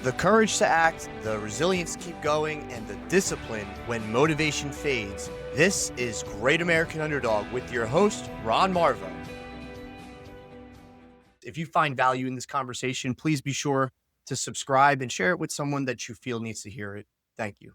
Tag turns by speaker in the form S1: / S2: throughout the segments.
S1: The courage to act, the resilience to keep going, and the discipline when motivation fades. This is Great American Underdog with your host, Ron Marvo. If you find value in this conversation, please be sure to subscribe and share it with someone that you feel needs to hear it. Thank you.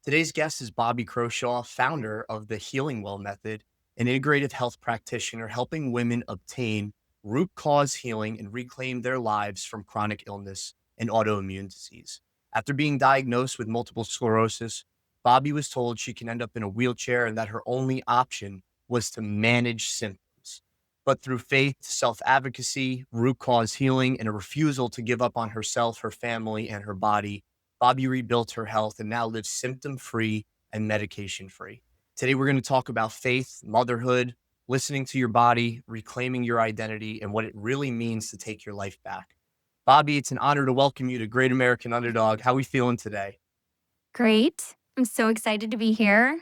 S1: Today's guest is Bobbi Croshaw, founder of the Healing Well Method, an integrative health practitioner helping women obtain root cause healing and reclaim their lives from chronic illness and autoimmune disease. After being diagnosed with multiple sclerosis, Bobbi was told she can end up in a wheelchair and that her only option was to manage symptoms. But through faith, self advocacy, root cause healing, and a refusal to give up on herself, her family, and her body, Bobbi rebuilt her health and now lives symptom free and medication free. Today, we're going to talk about faith, motherhood, listening to your body, reclaiming your identity, and what it really means to take your life back. Bobbi, it's an honor to welcome you to Great American Underdog. How are we feeling today?
S2: Great. I'm so excited to be here.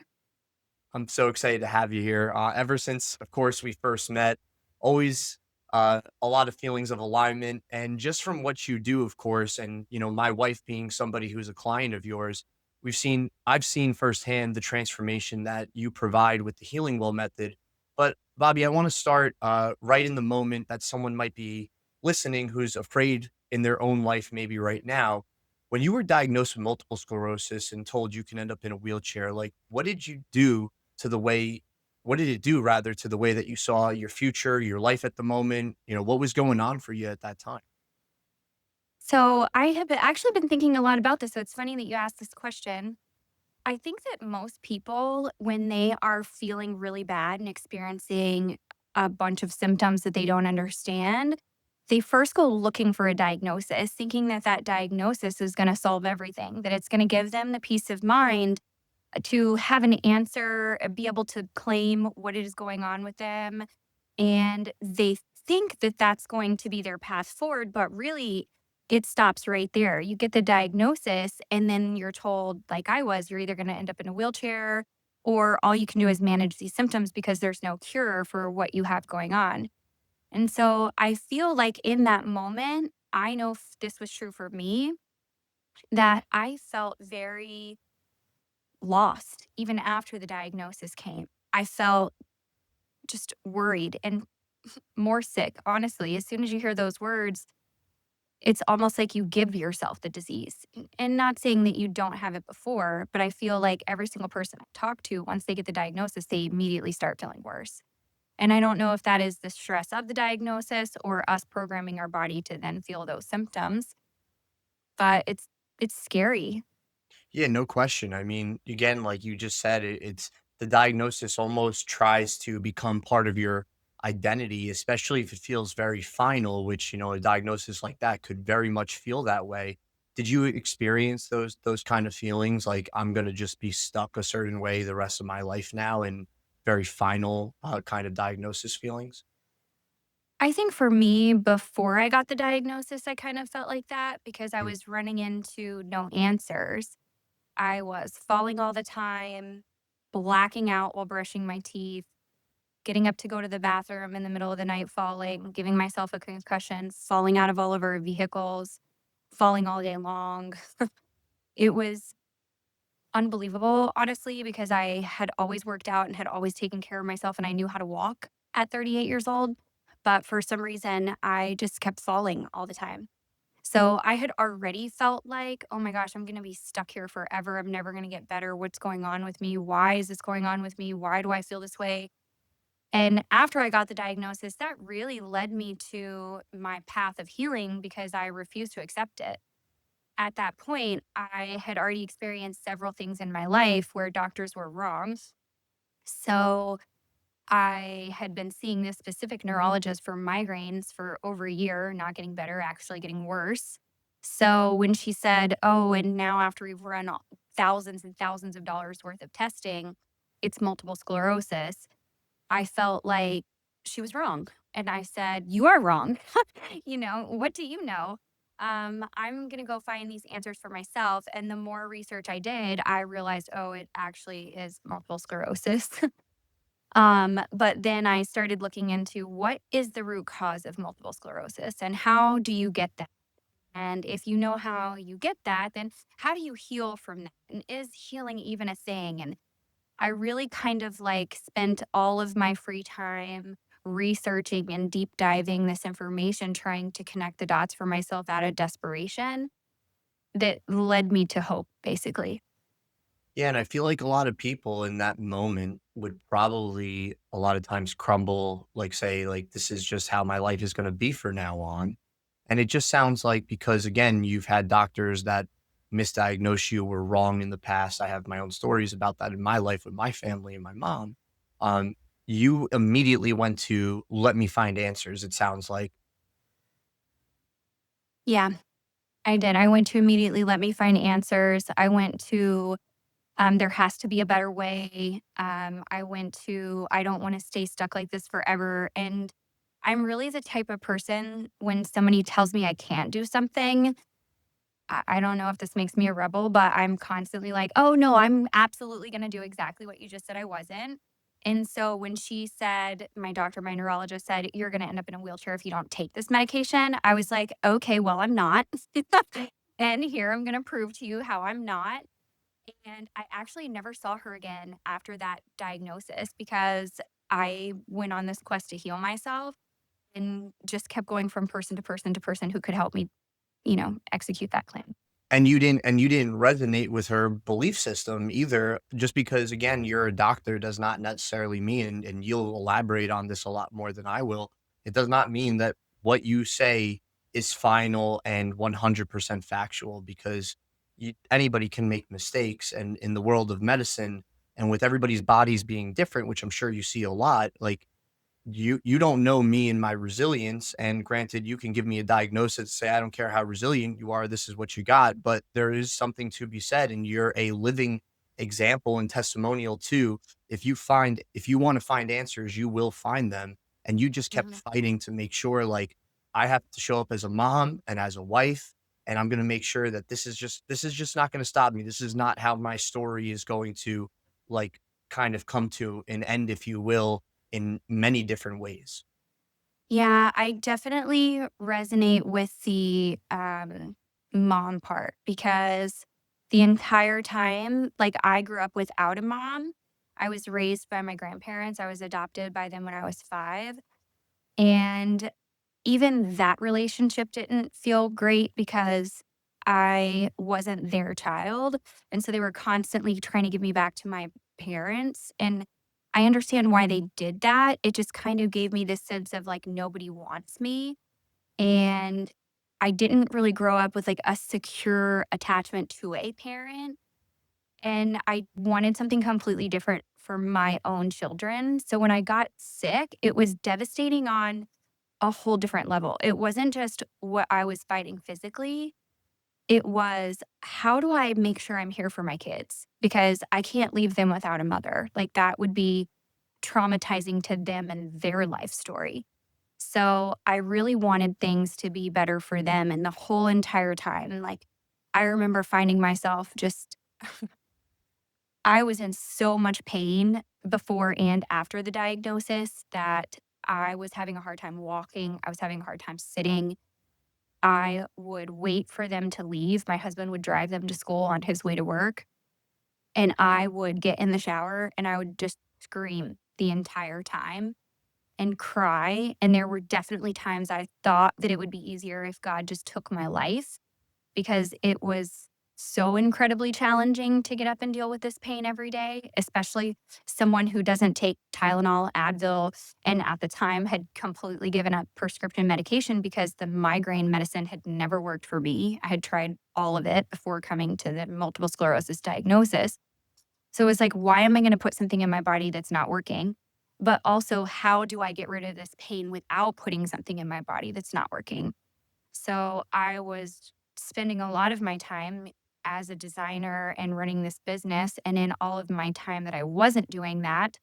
S1: I'm so excited to have you here. Ever since, of course, we first met, always a lot of feelings of alignment. And just from what you do, of course, and my wife being somebody who's a client of yours, I've seen firsthand the transformation that you provide with the Healing Well method. But Bobbi, I want to start right in the moment that someone might be listening who's afraid in their own life, maybe right now. When you were diagnosed with multiple sclerosis and told you can end up in a wheelchair, like what did you do to the way what did it do rather to the way that you saw your future, your life at the moment? What was going on for you at that time?
S2: So, I have actually been thinking a lot about this. So, it's funny that you asked this question. I think that most people, when they are feeling really bad and experiencing a bunch of symptoms that they don't understand, they first go looking for a diagnosis, thinking that that diagnosis is going to solve everything, that it's going to give them the peace of mind to have an answer, be able to claim what is going on with them. And they think that that's going to be their path forward, but really it stops right there. You get the diagnosis, and then you're told, like I was, you're either going to end up in a wheelchair or all you can do is manage these symptoms because there's no cure for what you have going on. And so I feel like in that moment, I know this was true for me, that I felt very lost even after the diagnosis came. I felt just worried and more sick, honestly. As soon as you hear those words, it's almost like you give yourself the disease. And not saying that you don't have it before, but I feel like every single person I talk to, once they get the diagnosis, they immediately start feeling worse. And I don't know if that is the stress of the diagnosis or us programming our body to then feel those symptoms, but it's scary.
S1: Yeah, no question. I mean, again, like you just said, it's the diagnosis almost tries to become part of your identity, especially if it feels very final, which, a diagnosis like that could very much feel that way. Did you experience those kind of feelings like I'm gonna just be stuck a certain way the rest of my life now and very final kind of diagnosis feelings?
S2: I think for me, before I got the diagnosis, I kind of felt like that because I
S1: Mm.
S2: was running into no answers. I was falling all the time, blacking out while brushing my teeth, getting up to go to the bathroom in the middle of the night, falling, giving myself a concussion, falling out of all of our vehicles, falling all day long. It was unbelievable, honestly, because I had always worked out and had always taken care of myself and I knew how to walk at 38 years old. But for some reason, I just kept falling all the time. So I had already felt like, oh my gosh, I'm going to be stuck here forever. I'm never going to get better. What's going on with me? Why is this going on with me? Why do I feel this way? And after I got the diagnosis, that really led me to my path of healing because I refused to accept it. At that point, I had already experienced several things in my life where doctors were wrong. So I had been seeing this specific neurologist for migraines for over a year, not getting better, actually getting worse. So when she said, oh, and now after we've run thousands and thousands of dollars worth of testing, it's multiple sclerosis, I felt like she was wrong. And I said, you are wrong. What do you know? I'm going to go find these answers for myself. And the more research I did, I realized, oh, it actually is multiple sclerosis. But then I started looking into what is the root cause of multiple sclerosis and how do you get that? And if you know how you get that, then how do you heal from that? And is healing even a thing? And I really kind of like spent all of my free time researching and deep diving this information, trying to connect the dots for myself out of desperation that led me to hope, basically.
S1: Yeah, and I feel like a lot of people in that moment would probably a lot of times crumble, like say, like, this is just how my life is going to be for now on. And it just sounds like because again, you've had doctors that misdiagnose you were wrong in the past. I have my own stories about that in my life with my family and my mom. Um, you immediately went to let me find answers, it sounds like.
S2: Yeah, I did. I went to immediately let me find answers. I went to there has to be a better way. I went to I don't want to stay stuck like this forever. And I'm really the type of person when somebody tells me I can't do something, I don't know if this makes me a rebel, but I'm constantly like, "Oh, no, I'm absolutely gonna do exactly what you just said I wasn't." And so when she said my doctor, my neurologist said, "You're gonna end up in a wheelchair if you don't take this medication," I was like, "Okay, well, I'm not." And here I'm gonna prove to you how I'm not. And I actually never saw her again after that diagnosis because I went on this quest to heal myself and just kept going from person to person to person who could help me, execute that plan.
S1: And you didn't resonate with her belief system either, just because again, you're a doctor does not necessarily mean, and you'll elaborate on this a lot more than I will, it does not mean that what you say is final and 100% factual because anybody can make mistakes. And in the world of medicine, and with everybody's bodies being different, which I'm sure you see a lot, like you don't know me and my resilience, and granted you can give me a diagnosis, say I don't care how resilient you are, this is what you got, but there is something to be said, and you're a living example and testimonial too. If you want to find answers, you will find them, and you just kept
S2: Mhm.
S1: fighting to make sure, like, I have to show up as a mom and as a wife, and I'm going to make sure that this is just not going to stop me. This is not how my story is going to, like, kind of come to an end, if you will, in many different ways.
S2: Yeah, I definitely resonate with the mom part because the entire time, like I grew up without a mom. I was raised by my grandparents. I was adopted by them when I was 5. And even that relationship didn't feel great because I wasn't their child, and so they were constantly trying to give me back to my parents, and I understand why they did that. It just kind of gave me this sense of, like, nobody wants me, and I didn't really grow up with, like, a secure attachment to a parent, and I wanted something completely different for my own children. So when I got sick, it was devastating on a whole different level. It wasn't just what I was fighting physically. It was how do I make sure I'm here for my kids? Because I can't leave them without a mother. Like that would be traumatizing to them and their life story. So I really wanted things to be better for them. And the whole entire time, like I remember finding myself just, I was in so much pain before and after the diagnosis that I was having a hard time walking. I was having a hard time sitting. I would wait for them to leave. My husband would drive them to school on his way to work, and I would get in the shower and I would just scream the entire time and cry. And there were definitely times I thought that it would be easier if God just took my life because it was so incredibly challenging to get up and deal with this pain every day, especially someone who doesn't take Tylenol, Advil, and at the time had completely given up prescription medication because the migraine medicine had never worked for me. I had tried all of it before coming to the multiple sclerosis diagnosis. So it was like, why am I going to put something in my body that's not working? But also, how do I get rid of this pain without putting something in my body that's not working? So I was spending a lot of my time as a designer and running this business. And in all of my time that I wasn't doing that,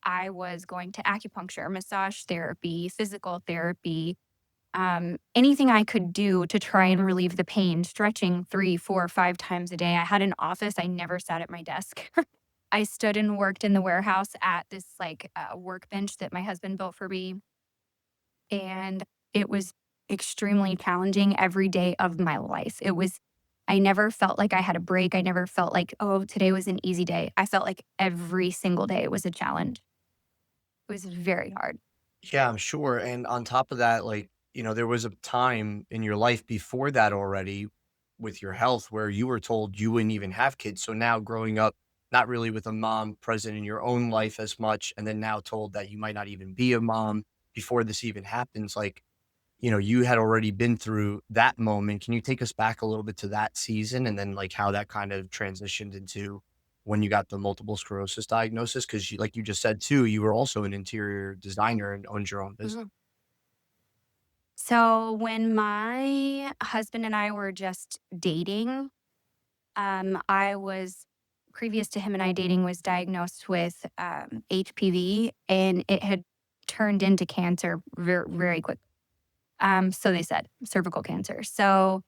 S2: I was going to acupuncture, massage therapy, physical therapy, anything I could do to try and relieve the pain, stretching 3, 4, 5 times a day. I had an office. I never sat at my desk. I stood and worked in the warehouse at this like workbench that my husband built for me. And it was extremely challenging every day of my life. I never felt like I had a break. I never felt like, oh, today was an easy day. I felt like every single day was a challenge. It was very hard.
S1: Yeah, I'm sure. And on top of that, like, there was a time in your life before that already with your health where you were told you wouldn't even have kids. So now growing up, not really with a mom present in your own life as much, and then now told that you might not even be a mom before this even happens, like, you had already been through that moment. Can you take us back a little bit to that season and then like how that kind of transitioned into when you got the multiple sclerosis diagnosis? Because like you just said too, you were also an interior designer and owned your own business.
S2: Mhm. So when my husband and I were just dating, I was previous to him and I dating was diagnosed with HPV, and it had turned into cancer very, very quick. So they said cervical cancer. So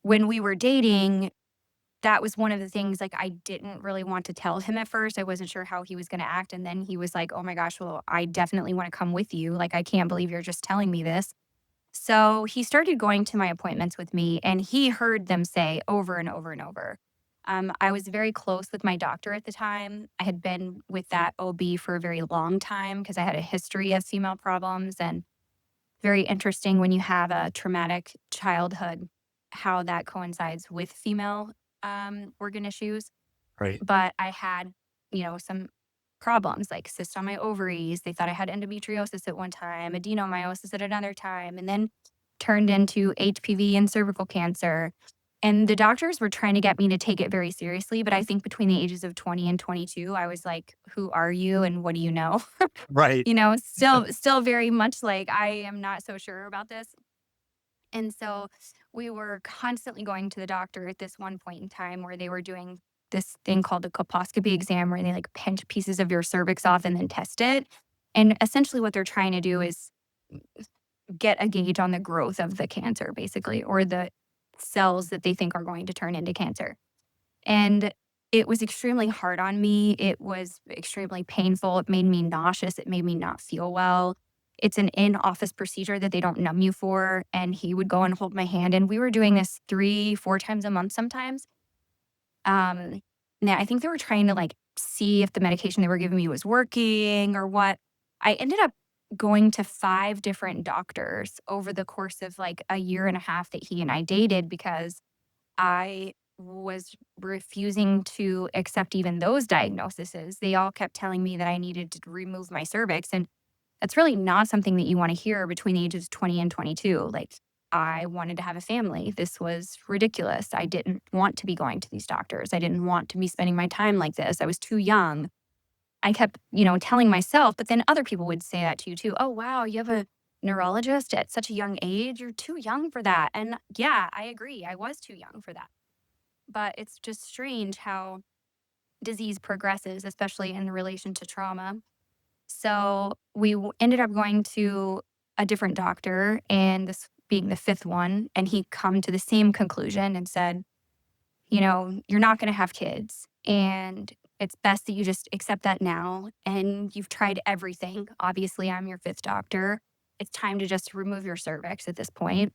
S2: when we were dating, that was one of the things like I didn't really want to tell him at first. I wasn't sure how he was going to act. And then he was like, oh my gosh, well, I definitely want to come with you. Like, I can't believe you're just telling me this. So he started going to my appointments with me, and he heard them say over and over and over. I was very close with my doctor at the time. I had been with that OB for a very long time because I had a history of female problems, and very interesting when you have a traumatic childhood, how that coincides with female organ issues.
S1: Right.
S2: But I had, some problems like cysts on my ovaries. They thought I had endometriosis at one time, adenomyosis at another time, and then turned into HPV and cervical cancer. And the doctors were trying to get me to take it very seriously. But I think between the ages of 20 and 22, I was like, who are you and what do you know?
S1: Right.
S2: Still very much like I am not so sure about this. And so we were constantly going to the doctor at this one point in time where they were doing this thing called a colposcopy exam where they like pinch pieces of your cervix off and then test it. And essentially what they're trying to do is get a gauge on the growth of the cancer, basically, or the cells that they think are going to turn into cancer. And it was extremely hard on me. It was extremely painful. It made me nauseous. It made me not feel well. It's an in office procedure that they don't numb you for. And he would go and hold my hand. And we were doing this 3, 4 times a month sometimes. Now I think they were trying to like see if the medication they were giving me was working or what. I ended up going to 5 different doctors over the course of like a year and a half that he and I dated because I was refusing to accept even those diagnoses. They all kept telling me that I needed to remove my cervix. And that's really not something that you want to hear between the ages of 20 and 22. Like, I wanted to have a family. This was ridiculous. I didn't want to be going to these doctors. I didn't want to be spending my time like this. I was too young. I kept, telling myself, but then other people would say that to you too. Oh, wow, you have a neurologist at such a young age. You're too young for that. And yeah, I agree. I was too young for that. But it's just strange how disease progresses, especially in relation to trauma. So ended up going to a different doctor, and this being the fifth one, and he come to the same conclusion and said, you're not going to have kids, and it's best that you just accept that now. And you've tried everything. Obviously, I'm your fifth doctor. It's time to just remove your cervix at this point.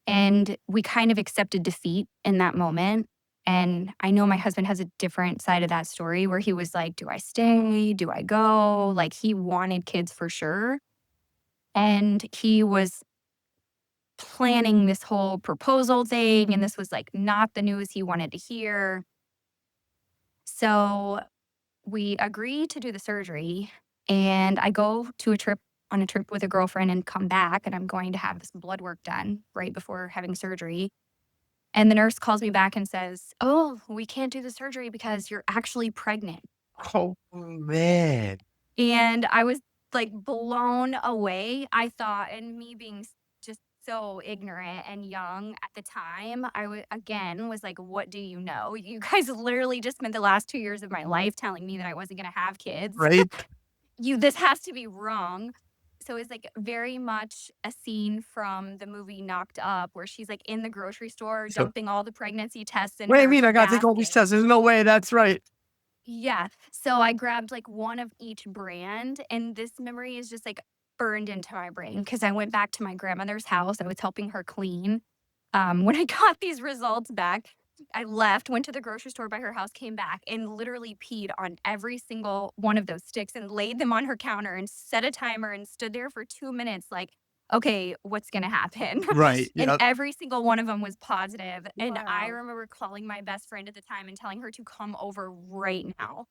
S2: And we kind of accepted defeat in that moment. And I know my husband has a different side of that story where he was like, do I stay? Do I go? Like, he wanted kids for sure. And he was planning this whole proposal thing. And this was like not the news he wanted to hear. So we agree to do the surgery. And I go to on a trip with a girlfriend and come back. And I'm going to have this blood work done right before having surgery. And the nurse calls me back and says, "Oh, we can't do the surgery because you're actually pregnant."
S1: Oh man.
S2: And I was like blown away. I thought, and me being just so ignorant and young at the time, again was like, "What do you know? You guys literally just spent the last 2 years of my life telling me that I wasn't going to have kids.
S1: Right.
S2: This has to be wrong." So it's like very much a scene from the movie Knocked Up where she's like in the grocery store
S1: So
S2: dumping all the pregnancy tests in
S1: what do you
S2: her
S1: mean I gotta take all these
S2: basket.
S1: tests? There's no way that's right.
S2: Yeah. So I grabbed like one of each brand, and this memory is just like burned into my brain because I went back to my grandmother's house. I was helping her clean. When I got these results back, I left, went to the grocery store by her house, came back, and literally peed on every single one of those sticks and laid them on her counter and set a timer and stood there for 2 minutes, like, okay, what's going to happen?
S1: Right.
S2: And
S1: Yeah.
S2: every single one of them was positive. And I
S1: Wow.
S2: remember calling my best friend at the time and telling her to come over right now.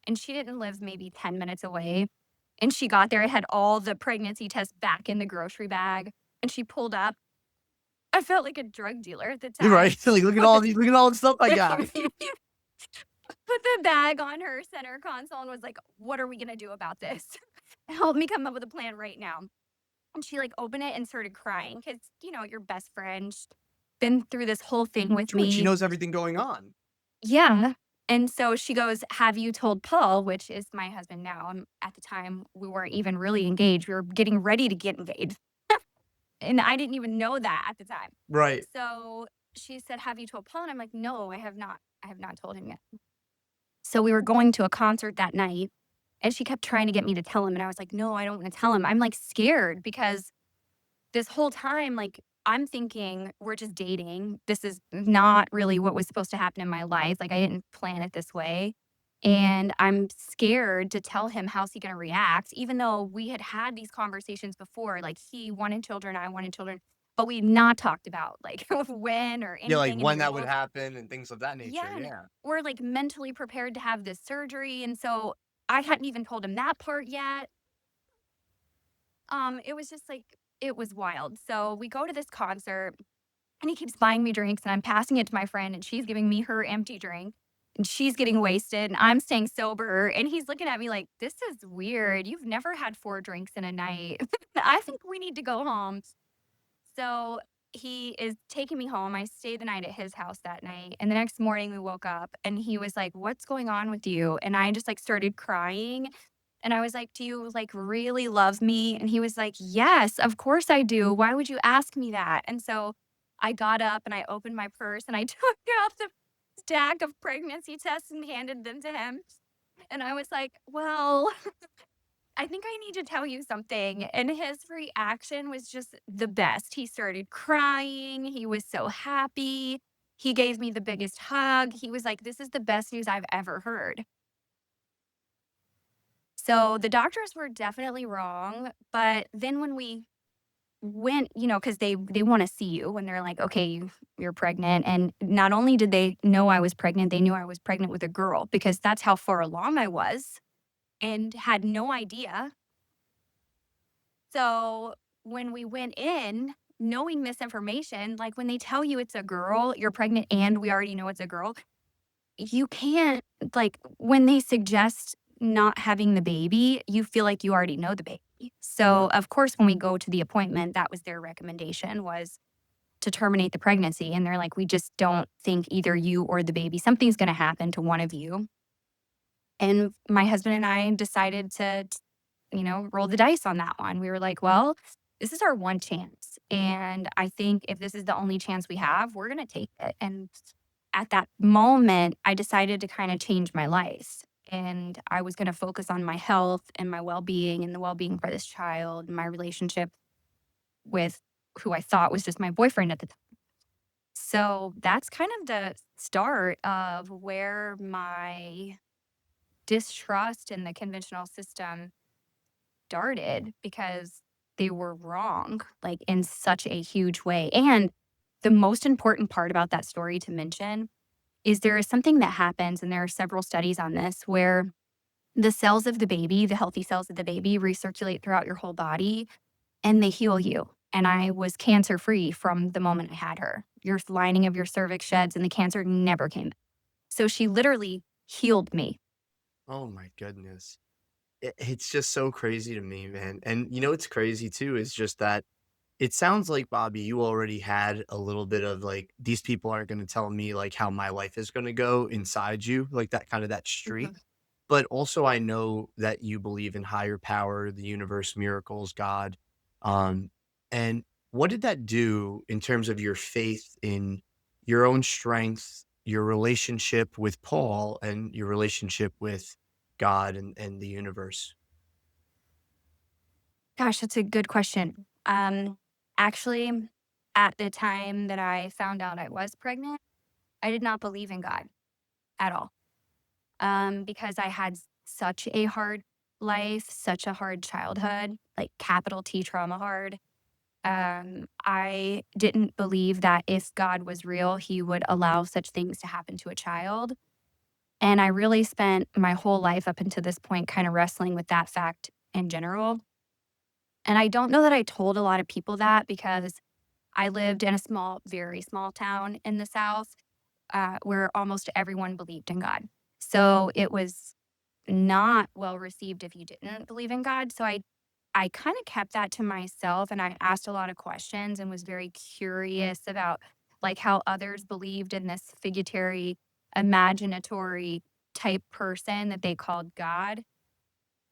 S2: And she didn't live maybe 10 minutes away. And she got there. I had all the pregnancy tests back in the grocery bag. And she pulled up. I felt like a drug dealer at the
S1: You're
S2: time.
S1: right. Like,
S2: Put the
S1: look at all the stuff I got.
S2: put the bag on her center console and was like, "What are we gonna do about this? Help me come up with a plan right now." And she like opened it and started crying because your best friend, she's been through this whole thing with
S1: Sure. She
S2: me.
S1: knows everything going on.
S2: Yeah. And so she goes, "Have you told Paul," which is my husband now. And at the time, we weren't even really engaged. We were getting ready to get engaged. And I didn't even know that at the time.
S1: Right.
S2: So she said, "Have you told Paul?" And I'm like, "No, I have not. I have not told him yet." So we were going to a concert that night and she kept trying to get me to tell him. And I was like, "No, I don't want to tell him." I'm like scared because this whole time, like, I'm thinking we're just dating. This is not really what was supposed to happen in my life. Like, I didn't plan it this way. And I'm scared to tell him how's he going to react, even though we had had these conversations before. Like, he wanted children, I wanted children, but we not talked about like when or
S1: Yeah. Like
S2: anything. And
S1: when
S2: we were
S1: that would
S2: both,
S1: happen and things of that nature.
S2: yeah, and
S1: Yeah.
S2: we're like mentally prepared to have this surgery. And so I hadn't even told him that part yet. It was just like, it was wild. So we go to this concert and he keeps buying me drinks and I'm passing it to my friend and she's giving me her empty drink and she's getting wasted and I'm staying sober and he's looking at me like, "This is weird. You've never had 4 drinks in a night. I think we need to go home." So he is taking me home. I stayed the night at his house that night. And the next morning we woke up and he was like, "What's going on with you?" And I just like started crying. And I was like, "Do you like really love me?" And he was like, "Yes, of course I do. Why would you ask me that?" And so I got up and I opened my purse and I took out the stack of pregnancy tests and handed them to him. And I was like, "Well, I think I need to tell you something." And his reaction was just the best. He started crying. He was so happy. He gave me the biggest hug. He was like, "This is the best news I've ever heard." So the doctors were definitely wrong. But then when we went, because they want to see you when they're like, "Okay, you're pregnant." And not only did they know I was pregnant, they knew I was pregnant with a girl because that's how far along I was and had no idea. So when we went in, knowing this information, like when they tell you it's a girl, you're pregnant, and we already know it's a girl, you can't, like, when they suggest not having the baby, you feel like you already know the baby. So, of course, when we go to the appointment, that was their recommendation was to terminate the pregnancy. And they're like, "We just don't think either you or the baby, something's going to happen to one of you." And my husband and I decided to, roll the dice on that one. We were like, "Well, this is our one chance. And I think if this is the only chance we have, we're going to take it." And at that moment, I decided to kind of change my life. And I was going to focus on my health and my well being and the well being for this child and my relationship with who I thought was just my boyfriend at the time. So that's kind of the start of where my distrust in the conventional system started because they were wrong, like in such a huge way. And the most important part about that story to mention is there is something that happens, and there are several studies on this, where the cells of the baby, the healthy cells of the baby, recirculate throughout your whole body and they heal you. And I was cancer free from the moment I had her. Your lining of your cervix sheds and the cancer never came back. So she literally healed me.
S1: Oh my goodness. It's just so crazy to me, man. And what's crazy too is just that it sounds like, Bobby, you already had a little bit of like, these people aren't going to tell me like how my life is going to go inside you, like that kind of that streak.
S2: Mhm.
S1: But also, I know that you believe in higher power, the universe, miracles, God. Um, and what did that do in terms of your faith in your own strength, your relationship with Paul, and your relationship with God and the universe?
S2: Gosh, that's a good question. Actually, at the time that I found out I was pregnant, I did not believe in God at all. Because I had such a hard life, such a hard childhood, like capital T trauma hard. I didn't believe that if God was real, he would allow such things to happen to a child. And I really spent my whole life up until this point kind of wrestling with that fact in general. And I don't know that I told a lot of people that because I lived in a small, very small town in the South where almost everyone believed in God. So it was not well received if you didn't believe in God. So I kind of kept that to myself and I asked a lot of questions and was very curious about like how others believed in this figurative, imaginatory type person that they called God.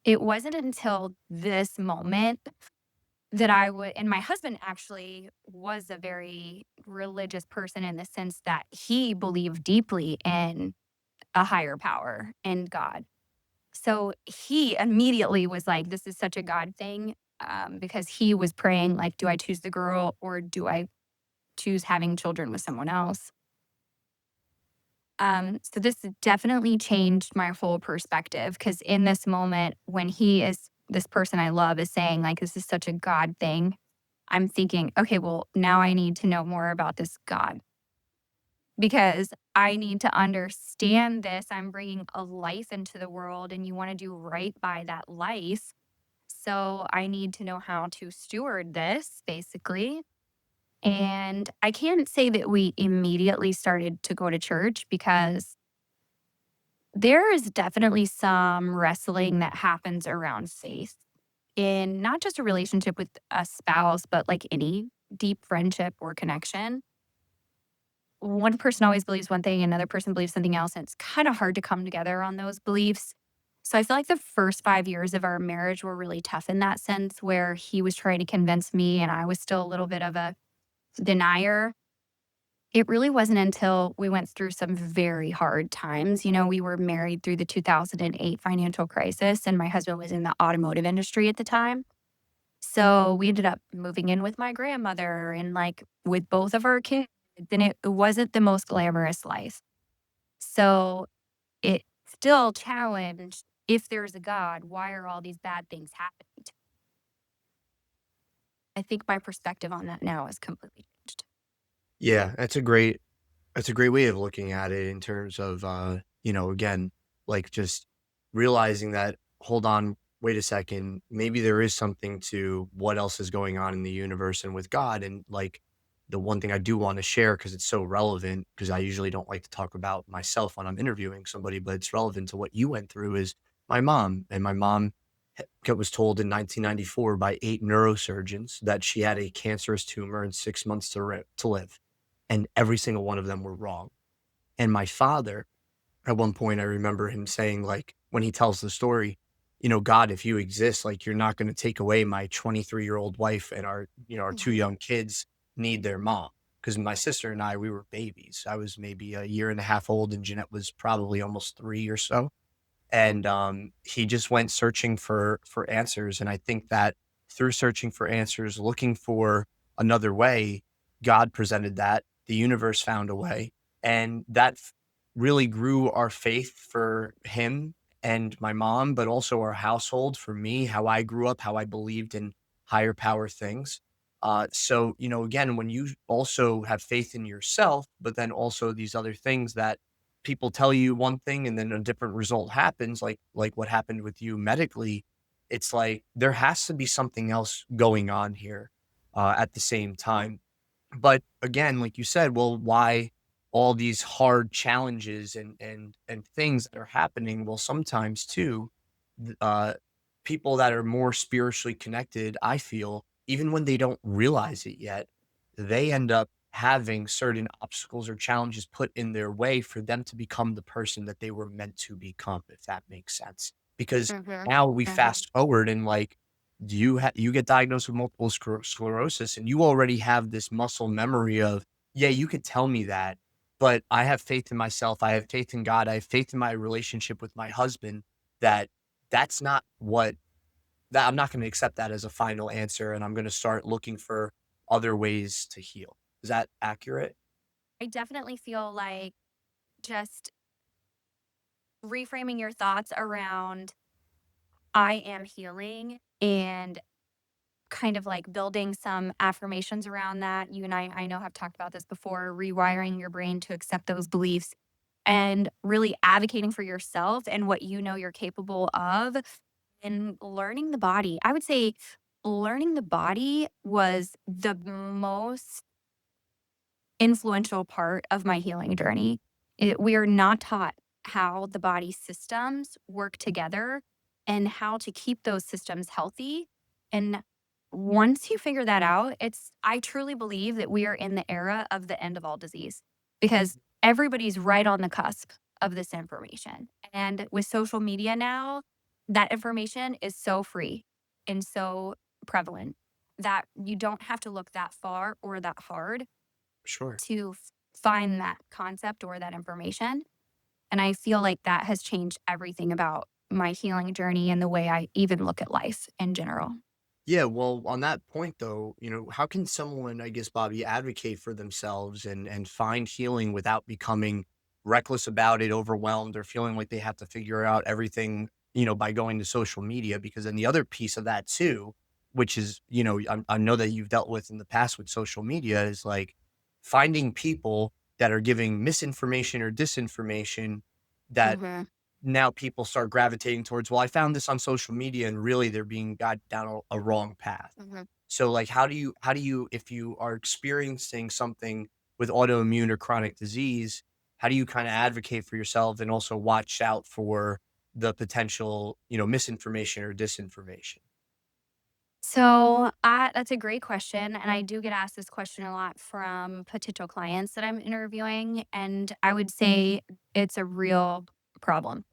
S2: It wasn't until this moment that I would, and my husband actually was a very religious person in the sense that he believed deeply in a higher power and God. So he immediately was like, "This is such a God thing," because he was praying, like, "Do I choose the girl or do I choose having children with someone else?" So this definitely changed my whole perspective because in this moment, when this person I love is saying, like, "This is such a God thing," I'm thinking, "Okay, well, now I need to know more about this God because I need to understand this. I'm bringing a life into the world, and you want to do right by that life. So I need to know how to steward this, basically." And I can't say that we immediately started to go to church because there is definitely some wrestling that happens around faith in not just a relationship with a spouse, but like any deep friendship or connection. One person always believes one thing, another person believes something else, and it's kind of hard to come together on those beliefs. So I feel like the first 5 years of our marriage were really tough in that sense, where he was trying to convince me and I was still a little bit of a denier. It really wasn't until we went through some very hard times. You know, we were married through the 2008 financial crisis, and my husband was in the automotive industry at the time. So we ended up moving in with my grandmother and like with both of our kids. And it wasn't the most glamorous life. So it still challenged if there's a God, why are all these bad things happening? I think my perspective on that now has completely changed.
S1: Yeah, that's a great way of looking at it in terms of, again, like just realizing that, hold on, wait a second, maybe there is something to what else is going on in the universe and with God. And like the one thing I do want to share, because it's so relevant, because I usually don't like to talk about myself when I'm interviewing somebody, but it's relevant to what you went through is my mom. And my mom was told in 1994 by 8 neurosurgeons that she had a cancerous tumor and 6 months to live, and every single one of them were wrong. And my father, at one point, I remember him saying, like, when he tells the story, "God, if you exist, like, you're not gonna take away my 23-year-old wife and our 2
S2: Mhm.
S1: young kids need their mom." Because my sister and I, we were babies. I was maybe a year and a half old, and Jeanette was probably almost 3 or so. And he just went searching for answers, and I think that through searching for answers, looking for another way, God presented that, the universe found a way, and that really grew our faith for him and my mom, but also our household, for me, how I grew up, how I believed in higher power things. So, again, when you also have faith in yourself, but then also these other things that people tell you one thing and then a different result happens, like what happened with you medically, it's like there has to be something else going on here at the same time. But again, like you said, well, why all these hard challenges and things that are happening? Well, sometimes too, th- uh, people that are more spiritually connected, I feel, even when they don't realize it yet, they end up having certain obstacles or challenges put in their way for them to become the person that they were meant to become, if that makes sense. Because
S2: Mhm.
S1: now we
S2: Mhm.
S1: fast forward and like you get diagnosed with multiple sclerosis and you already have this muscle memory of, yeah, you could tell me that, but I have faith in myself. I have faith in God. I have faith in my relationship with my husband that that's not what that I'm not going to accept that as a final answer, and I'm going to start looking for other ways to heal. Is that accurate?
S2: I definitely feel like just reframing your thoughts around I am healing and kind of like building some affirmations around that. You and I know have talked about this before, rewiring your brain to accept those beliefs and really advocating for yourself and what you know you're capable of and learning the body. I would say learning the body was the most influential part of my healing journey. We are not taught how the body systems work together and how to keep those systems healthy. And once you figure that out, I truly believe that we are in the era of the end of all disease because everybody's right on the cusp of this information. And with social media now, that information is so free and so prevalent that you don't have to look that far or that hard
S1: Sure.
S2: to find that concept or that information. And I feel like that has changed everything about my healing journey and the way I even look at life in general.
S1: Yeah, well, on that point though, how can someone, I guess, Bobby, advocate for themselves and find healing without becoming reckless about it, overwhelmed, or feeling like they have to figure out everything, by going to social media? Because then the other piece of that too, which is, I know that you've dealt with in the past with social media, is like finding people that are giving misinformation or disinformation that
S2: Mhm,
S1: now people start gravitating towards, well, I found this on social media and really they're being got down a wrong path.
S2: mhm.
S1: So like how do you if you are experiencing something with autoimmune or chronic disease, how do you kind of advocate for yourself and also watch out for the potential, misinformation or disinformation?
S2: So that's a great question. And I do get asked this question a lot from potential clients that I'm interviewing. And I would say it's a real problem.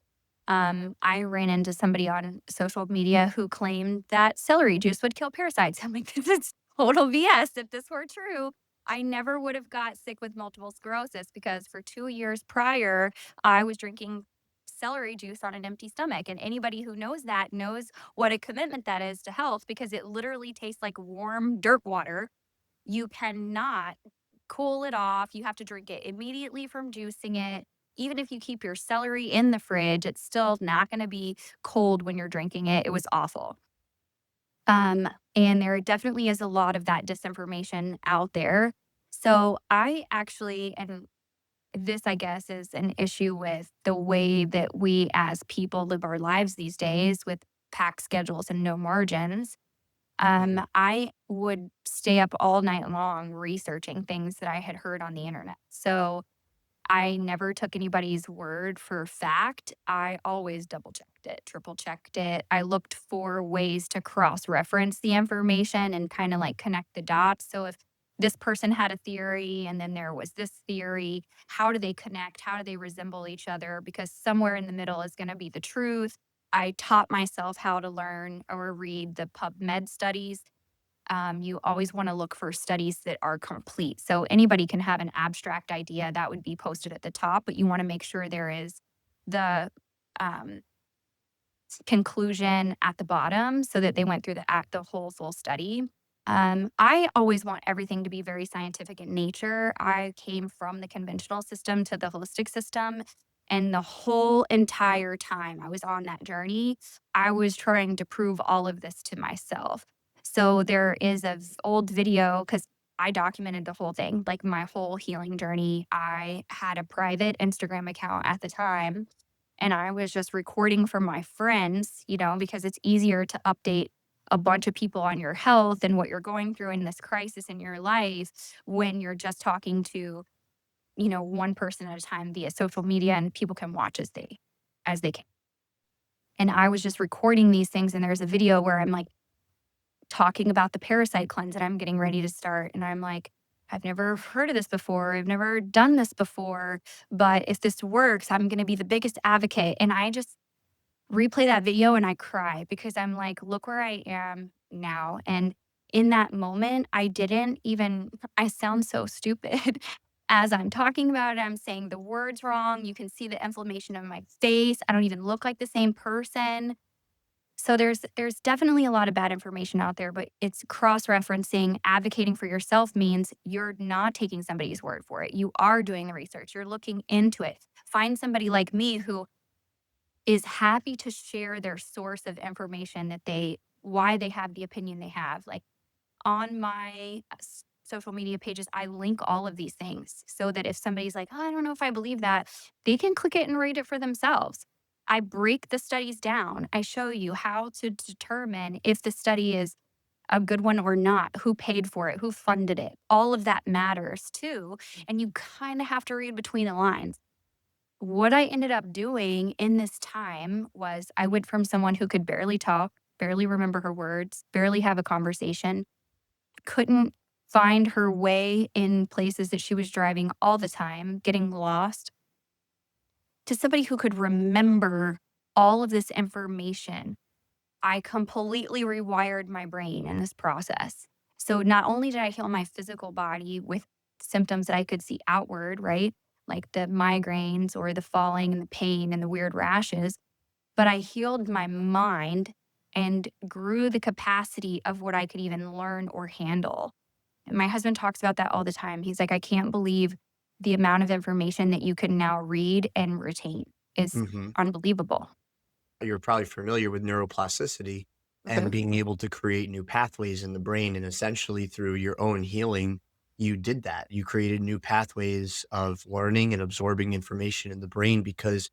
S2: I ran into somebody on social media who claimed that celery juice would kill parasites. I'm like, this is total BS. If this were true, I never would have got sick with multiple sclerosis because for 2 years prior, I was drinking celery juice on an empty stomach. And anybody who knows that knows what a commitment that is to health because it literally tastes like warm dirt water. You cannot cool it off. You have to drink it immediately from juicing it. Even if you keep your celery in the fridge, it's still not going to be cold when you're drinking it. It was awful. And there definitely is a lot of that disinformation out there. So I actually, and this, I guess, is an issue with the way that we as people live our lives these days with packed schedules and no margins.
S1: Mhm.
S2: I would stay up all night long researching things that I had heard on the internet. So I never took anybody's word for fact. I always double checked it, triple checked it. I looked for ways to cross reference the information and kind of like connect the dots. So if this person had a theory and then there was this theory, how do they connect? How do they resemble each other? Because somewhere in the middle is going to be the truth. I taught myself how to learn or read the PubMed studies. You always want to look for studies that are complete. So anybody can have an abstract idea that would be posted at the top, but you want to make sure there is the um, conclusion at the bottom so that they went through the whole full study. I always want everything to be very scientific in nature. I came from the conventional system to the holistic system. And the whole entire time I was on that journey, I was trying to prove all of this to myself. So there is a old video because I documented the whole thing, like my whole healing journey. I had a private Instagram account at the time and I was just recording for my friends, because it's easier to update a bunch of people on your health and what you're going through in this crisis in your life when you're just talking to, one person at a time via social media and people can watch as they can. And I was just recording these things and there's a video where I'm like talking about the parasite cleanse that I'm getting ready to start and I'm like I've never heard of this before. I've never done this before, but if this works, I'm going to be the biggest advocate. And I just replay that video and I cry because I'm like, look where I am now. And in that moment, I sound so stupid. As I'm talking about it, I'm saying the words wrong. You can see the inflammation of my face. I don't even look like the same person. So there's definitely a lot of bad information out there, but it's cross-referencing. Advocating for yourself means you're not taking somebody's word for it. You are doing the research. You're looking into it. Find somebody like me who is happy to share their source of information that they why they have the opinion they have. Like on my social media pages, I link all of these things so that if somebody's like, oh, I don't know if I believe that, they can click it and read it for themselves. I break the studies down. I show you how to determine if the study is a good one or not, who paid for it, who funded it. All of that matters too. And you kind of have to read between the lines. What I ended up doing in this time was I went from someone who could barely talk, barely remember her words, barely have a conversation, couldn't find her way in places that she was driving all the time, getting lost, to somebody who could remember all of this information. I completely rewired my brain in this process. So not only did I heal my physical body with symptoms that I could see outward, right? Like the migraines or the falling and the pain and the weird rashes, but I healed my mind and grew the capacity of what I could even learn or handle. And my husband talks about that all the time. He's like, I can't believe the amount of information that you can now read and retain is
S1: Mhm.
S2: unbelievable.
S1: You're probably familiar with neuroplasticity and
S2: Mhm.
S1: being able to create new pathways in the brain. And essentially, through your own healing, you did that. You created new pathways of learning and absorbing information in the brain because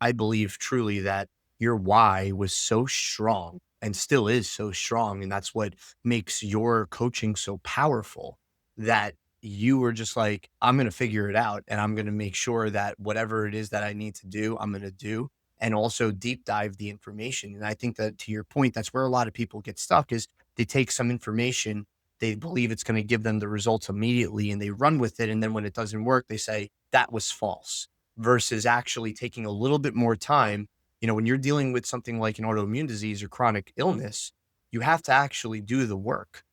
S1: I believe truly that your why was so strong and still is so strong. And that's what makes your coaching so powerful that you were just like, I'm going to figure it out and I'm going to make sure that whatever it is that I need to do, I'm going to do and also deep dive the information. And I think that to your point, that's where a lot of people get stuck is they take some information, they believe it's going to give them the results immediately and they run with it. And then when it doesn't work, they say that was false versus actually taking a little bit more time. You know, when you're dealing with something like an autoimmune disease or chronic illness, you have to actually do the work.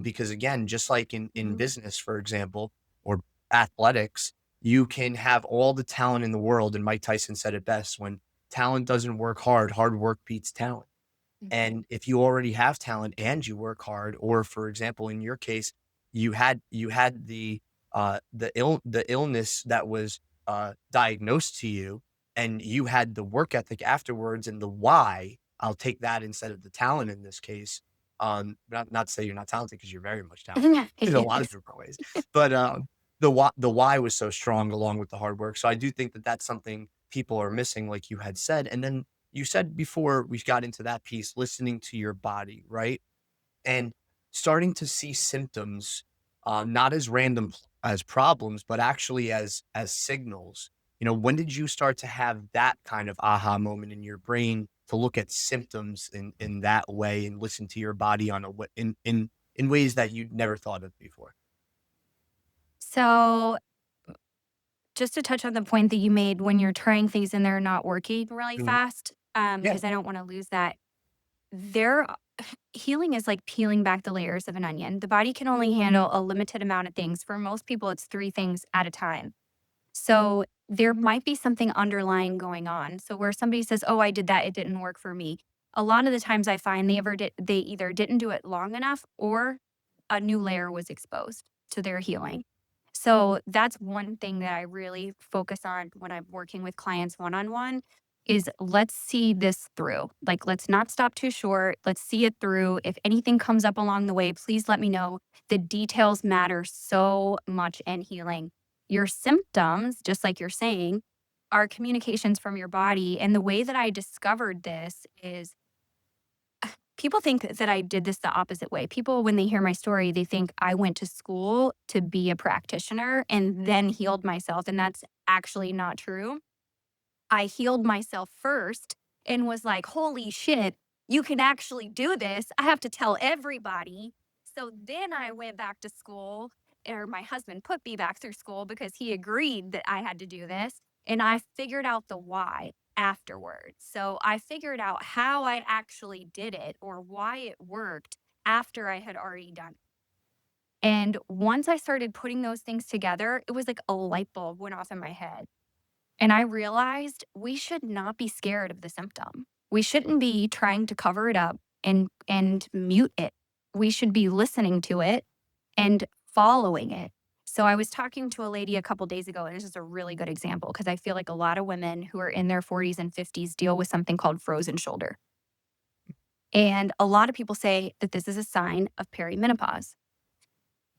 S1: Because again, just like in
S2: Mhm.
S1: business, for example, or athletics, you can have all the talent in the world. And Mike Tyson said it best when talent doesn't work hard, hard work beats talent.
S2: Mhm.
S1: And if you already have talent and you work hard, or for example, in your case, you had the illness that was diagnosed to you, and you had the work ethic afterwards and the why. I'll take that instead of the talent in this case. Not to say you're not talented because you're very much talented in a lot of
S2: Yes.
S1: different ways, but the why was so strong along with the hard work. So I do think that that's something people are missing, like you had said, and then you said before we got into that piece, listening to your body, right? And starting to see symptoms, not as random as problems, but actually as signals. You know, when did you start to have that kind of aha moment in your brain to look at symptoms in that way and listen to your body on in ways that you'd never thought of before?
S2: So, just to touch on the point that you made when you're trying things and they're not working really
S1: Mhm.
S2: fast,
S1: Yeah.
S2: because I don't want to lose that. There, healing is like peeling back the layers of an onion. The body can only handle a limited amount of things. For most people, it's three things at a time. So there might be something underlying going on. So where somebody says, "Oh, I did that, it didn't work for me." A lot of the times I find they either didn't do it long enough or a new layer was exposed to their healing. So that's one thing that I really focus on when I'm working with clients one-on-one is let's see this through. Like let's not stop too short. Let's see it through. If anything comes up along the way, please let me know. The details matter so much in healing. Your symptoms, just like you're saying, are communications from your body. And the way that I discovered this is people think that I did this the opposite way. People, when they hear my story, they think I went to school to be a practitioner and then healed myself. And that's actually not true. I healed myself first and was like, holy shit, you can actually do this. I have to tell everybody. So then I went back to school, or my husband put me back through school because he agreed that I had to do this. And I figured out the why afterwards. So I figured out how I actually did it or why it worked after I had already done it. And once I started putting those things together, it was like a light bulb went off in my head. And I realized we should not be scared of the symptom. We shouldn't be trying to cover it up and mute it. We should be listening to it and following it. So I was talking to a lady a couple days ago, and this is a really good example because I feel like a lot of women who are in their 40s and 50s deal with something called frozen shoulder. And a lot of people say that this is a sign of perimenopause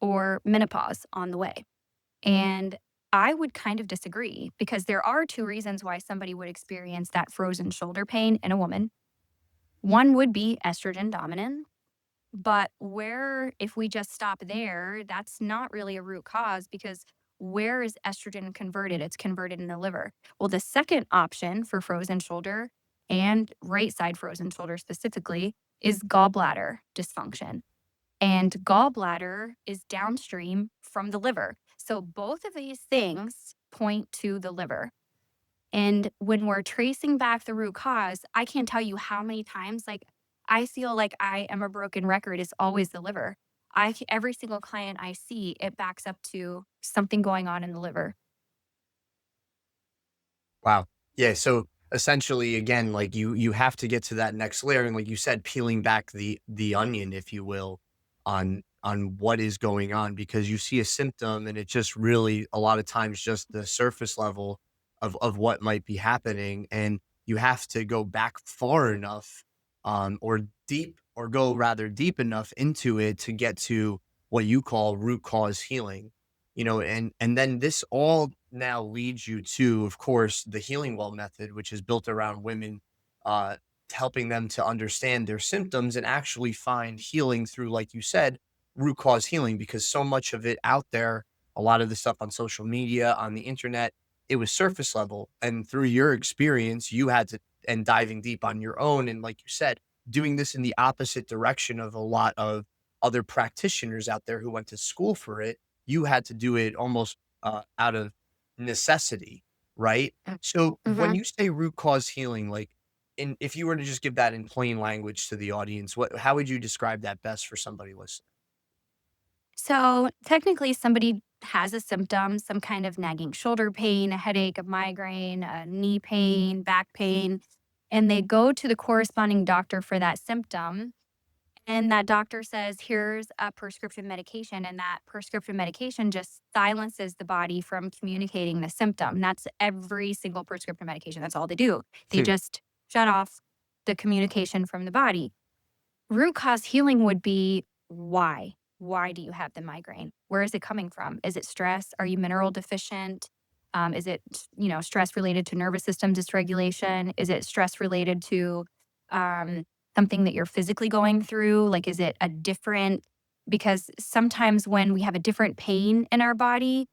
S2: or menopause on the way. And I would kind of disagree because there are two reasons why somebody would experience that frozen shoulder pain in a woman. One would be estrogen dominant, but where, if we just stop there, that's not really a root cause because where is estrogen converted? It's converted in the liver. Well, the second option for frozen shoulder and right side frozen shoulder specifically is gallbladder dysfunction. And gallbladder is downstream from the liver. So both of these things point to the liver. And when we're tracing back the root cause, I can't tell you how many times, like, I feel like I am a broken record. It's always the liver. Every single client I see, it backs up to something going on in the liver.
S1: Wow. Yeah. So essentially, again, like you have to get to that next layer, and like you said, peeling back the onion, if you will, on what is going on, because you see a symptom, and it just really a lot of times just the surface level of what might be happening, and you have to go back far enough, or deep, or go rather deep enough into it to get to what you call root cause healing. And then this all now leads you to, of course, the healing well method, which is built around women, uh helping them to understand their symptoms and actually find healing through, like you said, root cause healing, because so much of it out there, a lot of the stuff on social media, on the internet, it was surface level, and through your experience you had to, and diving deep on your own, and like you said, doing this in the opposite direction of a lot of other practitioners out there who went to school for it. You had to do it almost, out of necessity, right? So when
S2: Mhm.
S1: you say root cause healing, like, if you were to just give that in plain language to the audience, how would you describe that best for somebody listening?
S2: So technically, somebody has a symptom, some kind of nagging shoulder pain, a headache, a migraine, a knee pain, back pain, and they go to the corresponding doctor for that symptom. And that doctor says, here's a prescription medication. And that prescription medication just silences the body from communicating the symptom. That's every single prescription medication. That's all they do. They
S1: Hmm.
S2: just shut off the communication from the body. Root cause healing would be why? Why do you have the migraine? Where is it coming from? Is it stress? Are you mineral deficient? Is it, stress related to nervous system dysregulation? Is it stress related to um, something that you're physically going through? Like, is it a different? Because sometimes when we have a different pain in our body,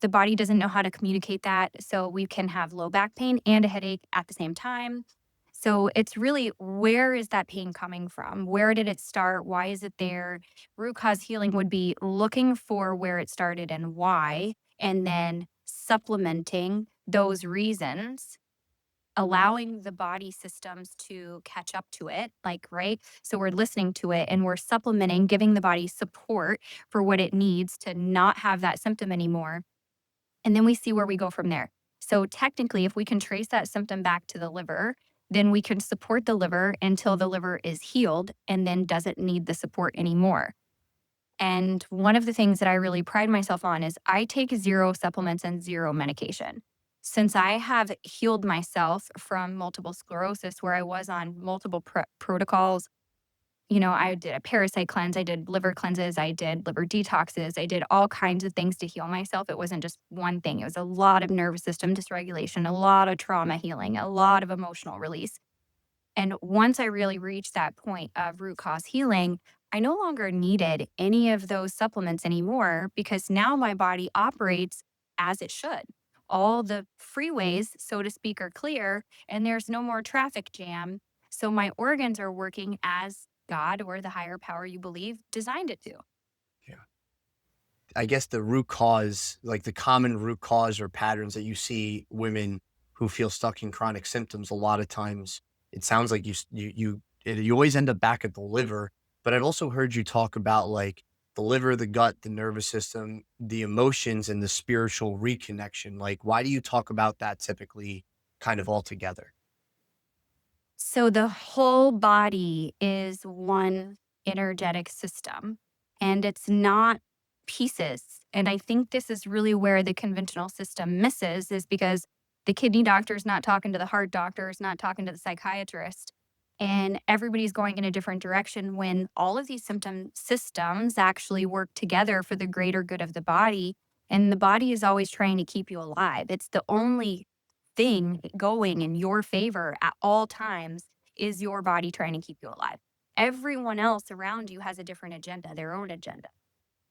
S2: the body doesn't know how to communicate that. So we can have low back pain and a headache at the same time. So it's really, where is that pain coming from? Where did it start? Why is it there? Root cause healing would be looking for where it started and why, and then supplementing those reasons, allowing the body systems to catch up to it. Like, right? So we're listening to it and we're supplementing, giving the body support for what it needs to not have that symptom anymore, and then we see where we go from there. So technically, if we can trace that symptom back to the liver, then we can support the liver until the liver is healed and then doesn't need the support anymore. And one of the things that I really pride myself on is I take zero supplements and zero medication. Since I have healed myself from multiple sclerosis, where I was on multiple protocols, I did a parasite cleanse, I did liver cleanses, I did liver detoxes, I did all kinds of things to heal myself. It wasn't just one thing. It was a lot of nervous system dysregulation, a lot of trauma healing, a lot of emotional release. And once I really reached that point of root cause healing, I no longer needed any of those supplements anymore because now my body operates as it should. All the freeways, so to speak, are clear and there's no more traffic jam. So my organs are working as God or the higher power you believe designed it to.
S1: Yeah. I guess the root cause, like the common root cause or patterns that you see women who feel stuck in chronic symptoms, a lot of times it sounds like you always end up back at the liver. But I've also heard you talk about like the liver, the gut, the nervous system, the emotions, and the spiritual reconnection. Like, why do you talk about that typically kind of all together?
S2: So the whole body is one energetic system, and it's not pieces. And I think this is really where the conventional system misses, is because the kidney doctor is not talking to the heart doctor, is not talking to the psychiatrist, and everybody's going in a different direction when all of these symptom systems actually work together for the greater good of the body. And the body is always trying to keep you alive. It's the only thing going in your favor at all times is your body trying to keep you alive. Everyone else around you has a different agenda, their own agenda.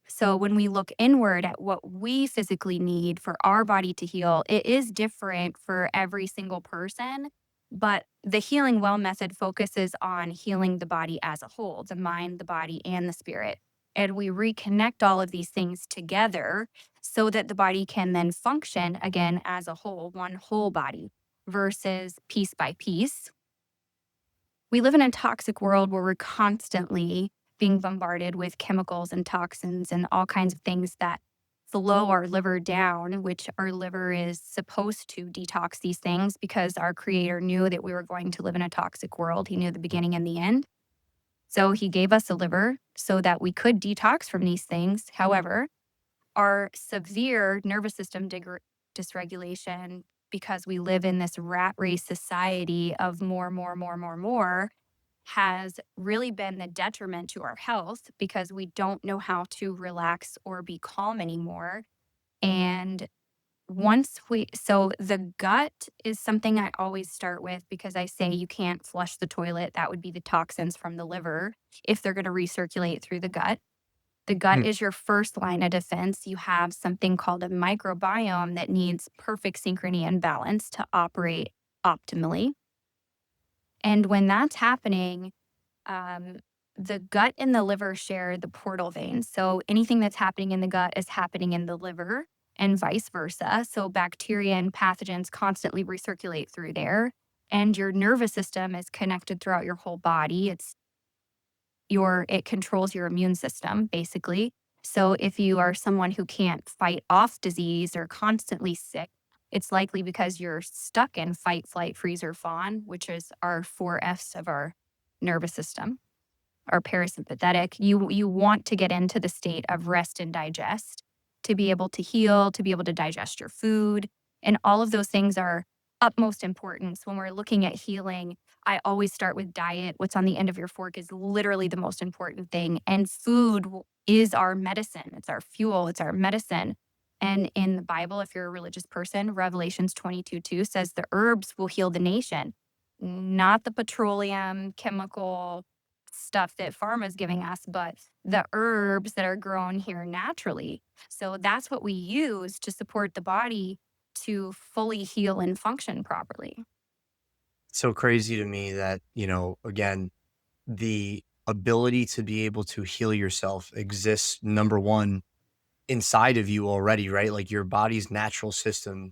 S2: So when we look inward at what we physically need for our body to heal, it is different for every single person. But the healing well method focuses on healing the body as a whole, the mind, the body, and the spirit. And we reconnect all of these things together so that the body can then function again as a whole, one whole body versus piece by piece. We live in a toxic world where we're constantly being bombarded with chemicals and toxins and all kinds of things that slow our liver down, which our liver is supposed to detox these things because our creator knew that we were going to live in a toxic world. He knew the beginning and the end. So he gave us a liver so that we could detox from these things. However, our severe nervous system dysregulation, because we live in this rat race society of more, more, more, more, more, has really been the detriment to our health because we don't know how to relax or be calm anymore. And so the gut is something I always start with because I say you can't flush the toilet. That would be the toxins from the liver if they're going to recirculate through the gut. The gut
S1: Hmm.
S2: is your first line of defense. You have something called a microbiome that needs perfect synchrony and balance to operate optimally. And when that's happening, um, the gut and the liver share the portal veins. So anything that's happening in the gut is happening in the liver and vice versa. So bacteria and pathogens constantly recirculate through there. And your nervous system is connected throughout your whole body. It controls your immune system, basically. So if you are someone who can't fight off disease or constantly sick, it's likely because you're stuck in fight, flight, freeze, or fawn, which is our four F's of our nervous system, or parasympathetic. You want to get into the state of rest and digest to be able to heal, to be able to digest your food. And all of those things are utmost importance when we're looking at healing. I always start with diet. What's on the end of your fork is literally the most important thing. And is our medicine. It's our fuel, it's our medicine. And in the Bible, if you're a religious person, Revelations 22:2 says the herbs will heal the nation, not the petroleum, chemical, stuff that pharma is giving us, but the herbs that are grown here naturally. So that's what we use to support the body to fully heal and function properly.
S1: So crazy to me that, again, the ability to be able to heal yourself exists, number one, inside of you already, right? Like your body's natural system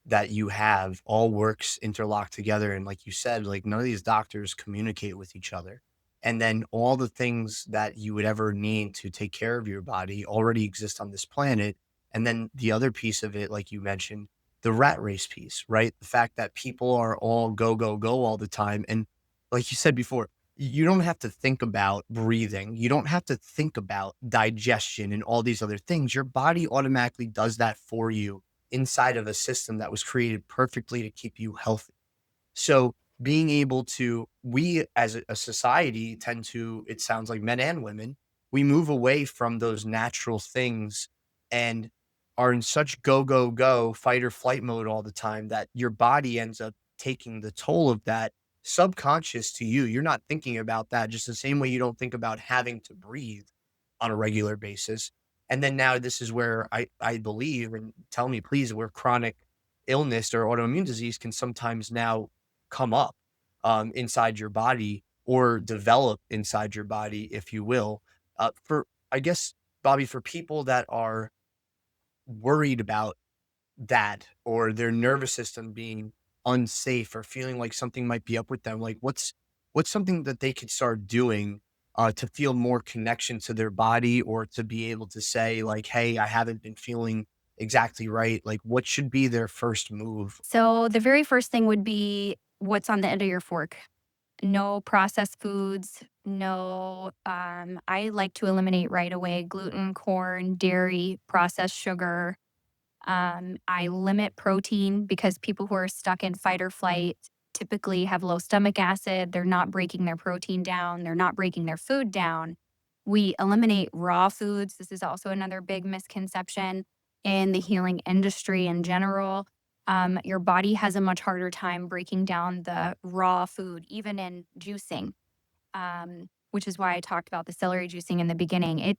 S1: that you have all works interlocked together. And like you said, like none of these doctors communicate with each other. And then all the things that you would ever need to take care of your body already exist on this planet. And then the other piece of it, like you mentioned, the rat race piece, right? The fact that people are all go, go, go all the time. And like you said before, you don't have to think about breathing. You don't have to think about digestion and all these other things. Your body automatically does that for you inside of a system that was created perfectly to keep you healthy. So being able to, we as a society tend to, it sounds like men and women, we move away from those natural things and are in such go, go, go, fight or flight mode all the time that your body ends up taking the toll of that subconscious to you. You're not thinking about that just the same way you don't think about having to breathe on a regular basis. And then now this is where I believe, and tell me please, where chronic illness or autoimmune disease can sometimes now come up inside your body or develop inside your body, if you will. For I guess, Bobby, for people that are worried about that or their nervous system being unsafe or feeling like something might be up with them, like what's something that they could start doing to feel more connection to their body or to be able to say like, hey, I haven't been feeling exactly right. Like what should be their first move?
S2: So the very first thing would be what's on the end of your fork. no processed foods, no, I like to eliminate right away gluten, corn, dairy, processed sugar. I limit protein because people who are stuck in fight or flight typically have low stomach acid. They're not breaking their protein down, they're not breaking their food down. We eliminate raw foods. This is also another big misconception in the healing industry in general. Your body has a much harder time breaking down the raw food, even in juicing, which is why I talked about the celery juicing in the beginning.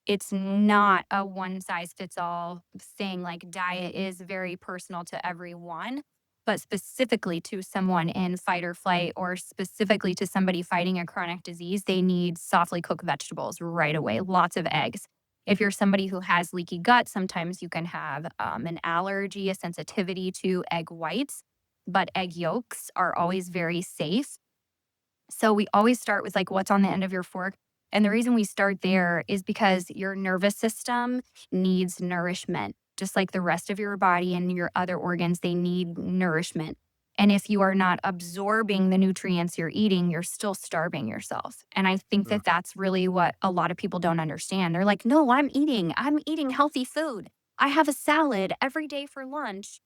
S2: It's not a one size fits all thing. Like diet is very personal to everyone, but specifically to someone in fight or flight, or specifically to somebody fighting a chronic disease, they need softly cooked vegetables right away, lots of eggs. If you're somebody who has leaky gut, sometimes you can have an allergy, a sensitivity to egg whites, but egg yolks are always very safe. So we always start with like what's on the end of your fork. And the reason we start there is because your nervous system needs nourishment, just like the rest of your body and your other organs, they need nourishment. And if you are not absorbing the nutrients you're eating, you're still starving yourself. And I think
S1: Mm.
S2: that that's really what a lot of people don't understand. They're like, no, I'm eating healthy food. I have a salad every day for lunch,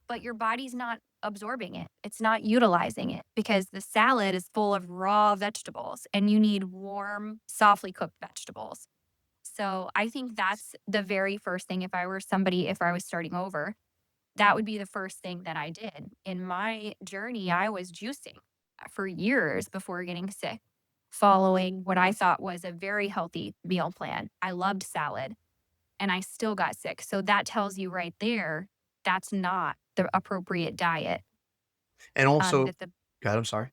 S2: but your body's not absorbing it. It's not utilizing it because the salad is full of raw vegetables and you need warm, softly cooked vegetables. So I think that's the very first thing. If I was starting over, that would be the first thing that I did. In my journey, I was juicing for years before getting sick, following what I thought was a very healthy meal plan. I loved salad and I still got sick. So that tells you right there that's not the appropriate diet.
S1: And also,
S2: That the
S1: God, I'm sorry.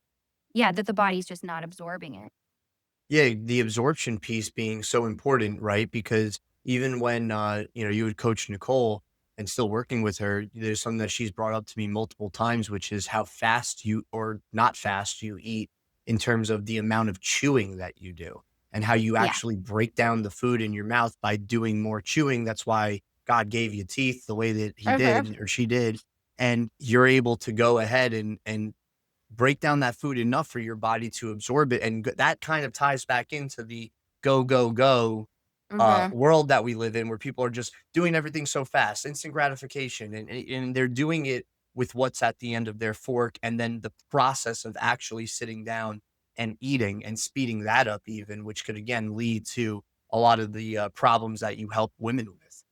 S2: Yeah, that the body's just not absorbing it.
S1: Yeah, the absorption piece being so important, right? Because even when you would coach Nicole and still working with her, there's something that she's brought up to me multiple times, which is how fast you or not fast you eat in terms of the amount of chewing that you do and how you
S2: Yeah,
S1: actually break down the food in your mouth by doing more chewing. That's why God gave you teeth the way that he
S2: mhm.
S1: did or she did. And you're able to go ahead and break down that food enough for your body to absorb it, and that kind of ties back into the go, go, go,
S2: Mhm.
S1: world that we live in where people are just doing everything so fast, instant gratification, and they're doing it with what's at the end of their fork, and then the process of actually sitting down and eating and speeding that up even, which could again lead to a lot of the, problems that you help women with.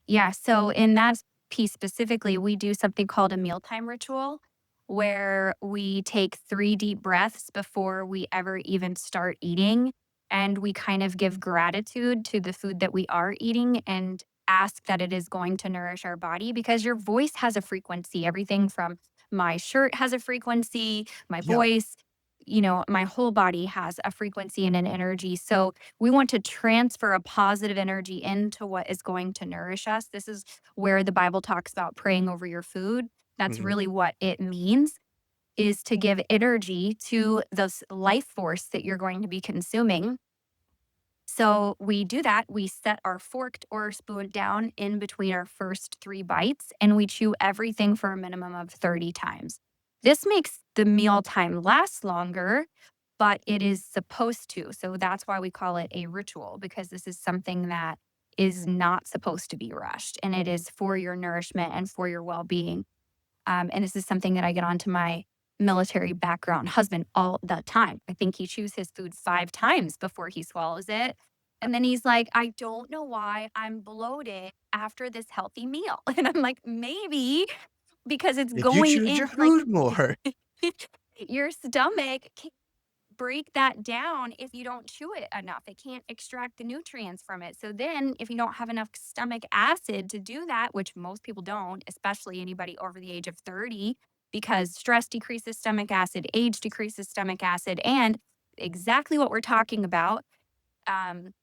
S2: Yeah, so in that piece specifically, we do something called a mealtime ritual where we take 3 deep breaths before we ever even start eating, and we kind of give gratitude to the food that we are eating and ask that it is going to nourish our body because your voice has a frequency. Everything from my shirt has a frequency, my
S1: Yeah,
S2: voice, my whole body has a frequency and an energy. So we want to transfer a positive energy into what is going to nourish us. This is where the Bible talks about praying over your food. That's
S1: mhm.
S2: really what it means, is to give energy to this life force that you're going to be consuming. So we do that. We set our forked or spoon down in between our first 3 bites and we chew everything for a minimum of 30 times. This makes the meal time last longer, but it is supposed to. So that's why we call it a ritual, because this is something that is not supposed to be rushed and it is for your nourishment and for your well being. And this is something that I get onto my military background husband all the time. I think he chews his food 5 times before he swallows it. And then he's like, I don't know why I'm bloated after this healthy meal. And I'm like, maybe because it's
S1: If you
S2: going
S1: choose
S2: in
S1: your
S2: like
S1: food more.
S2: your stomach break that down if you don't chew it enough. It can't extract the nutrients from it. So then, if you don't have enough stomach acid to do that, which most people don't, especially anybody over the age of 30, because stress decreases stomach acid, age decreases stomach acid, and exactly what we're talking about. Um,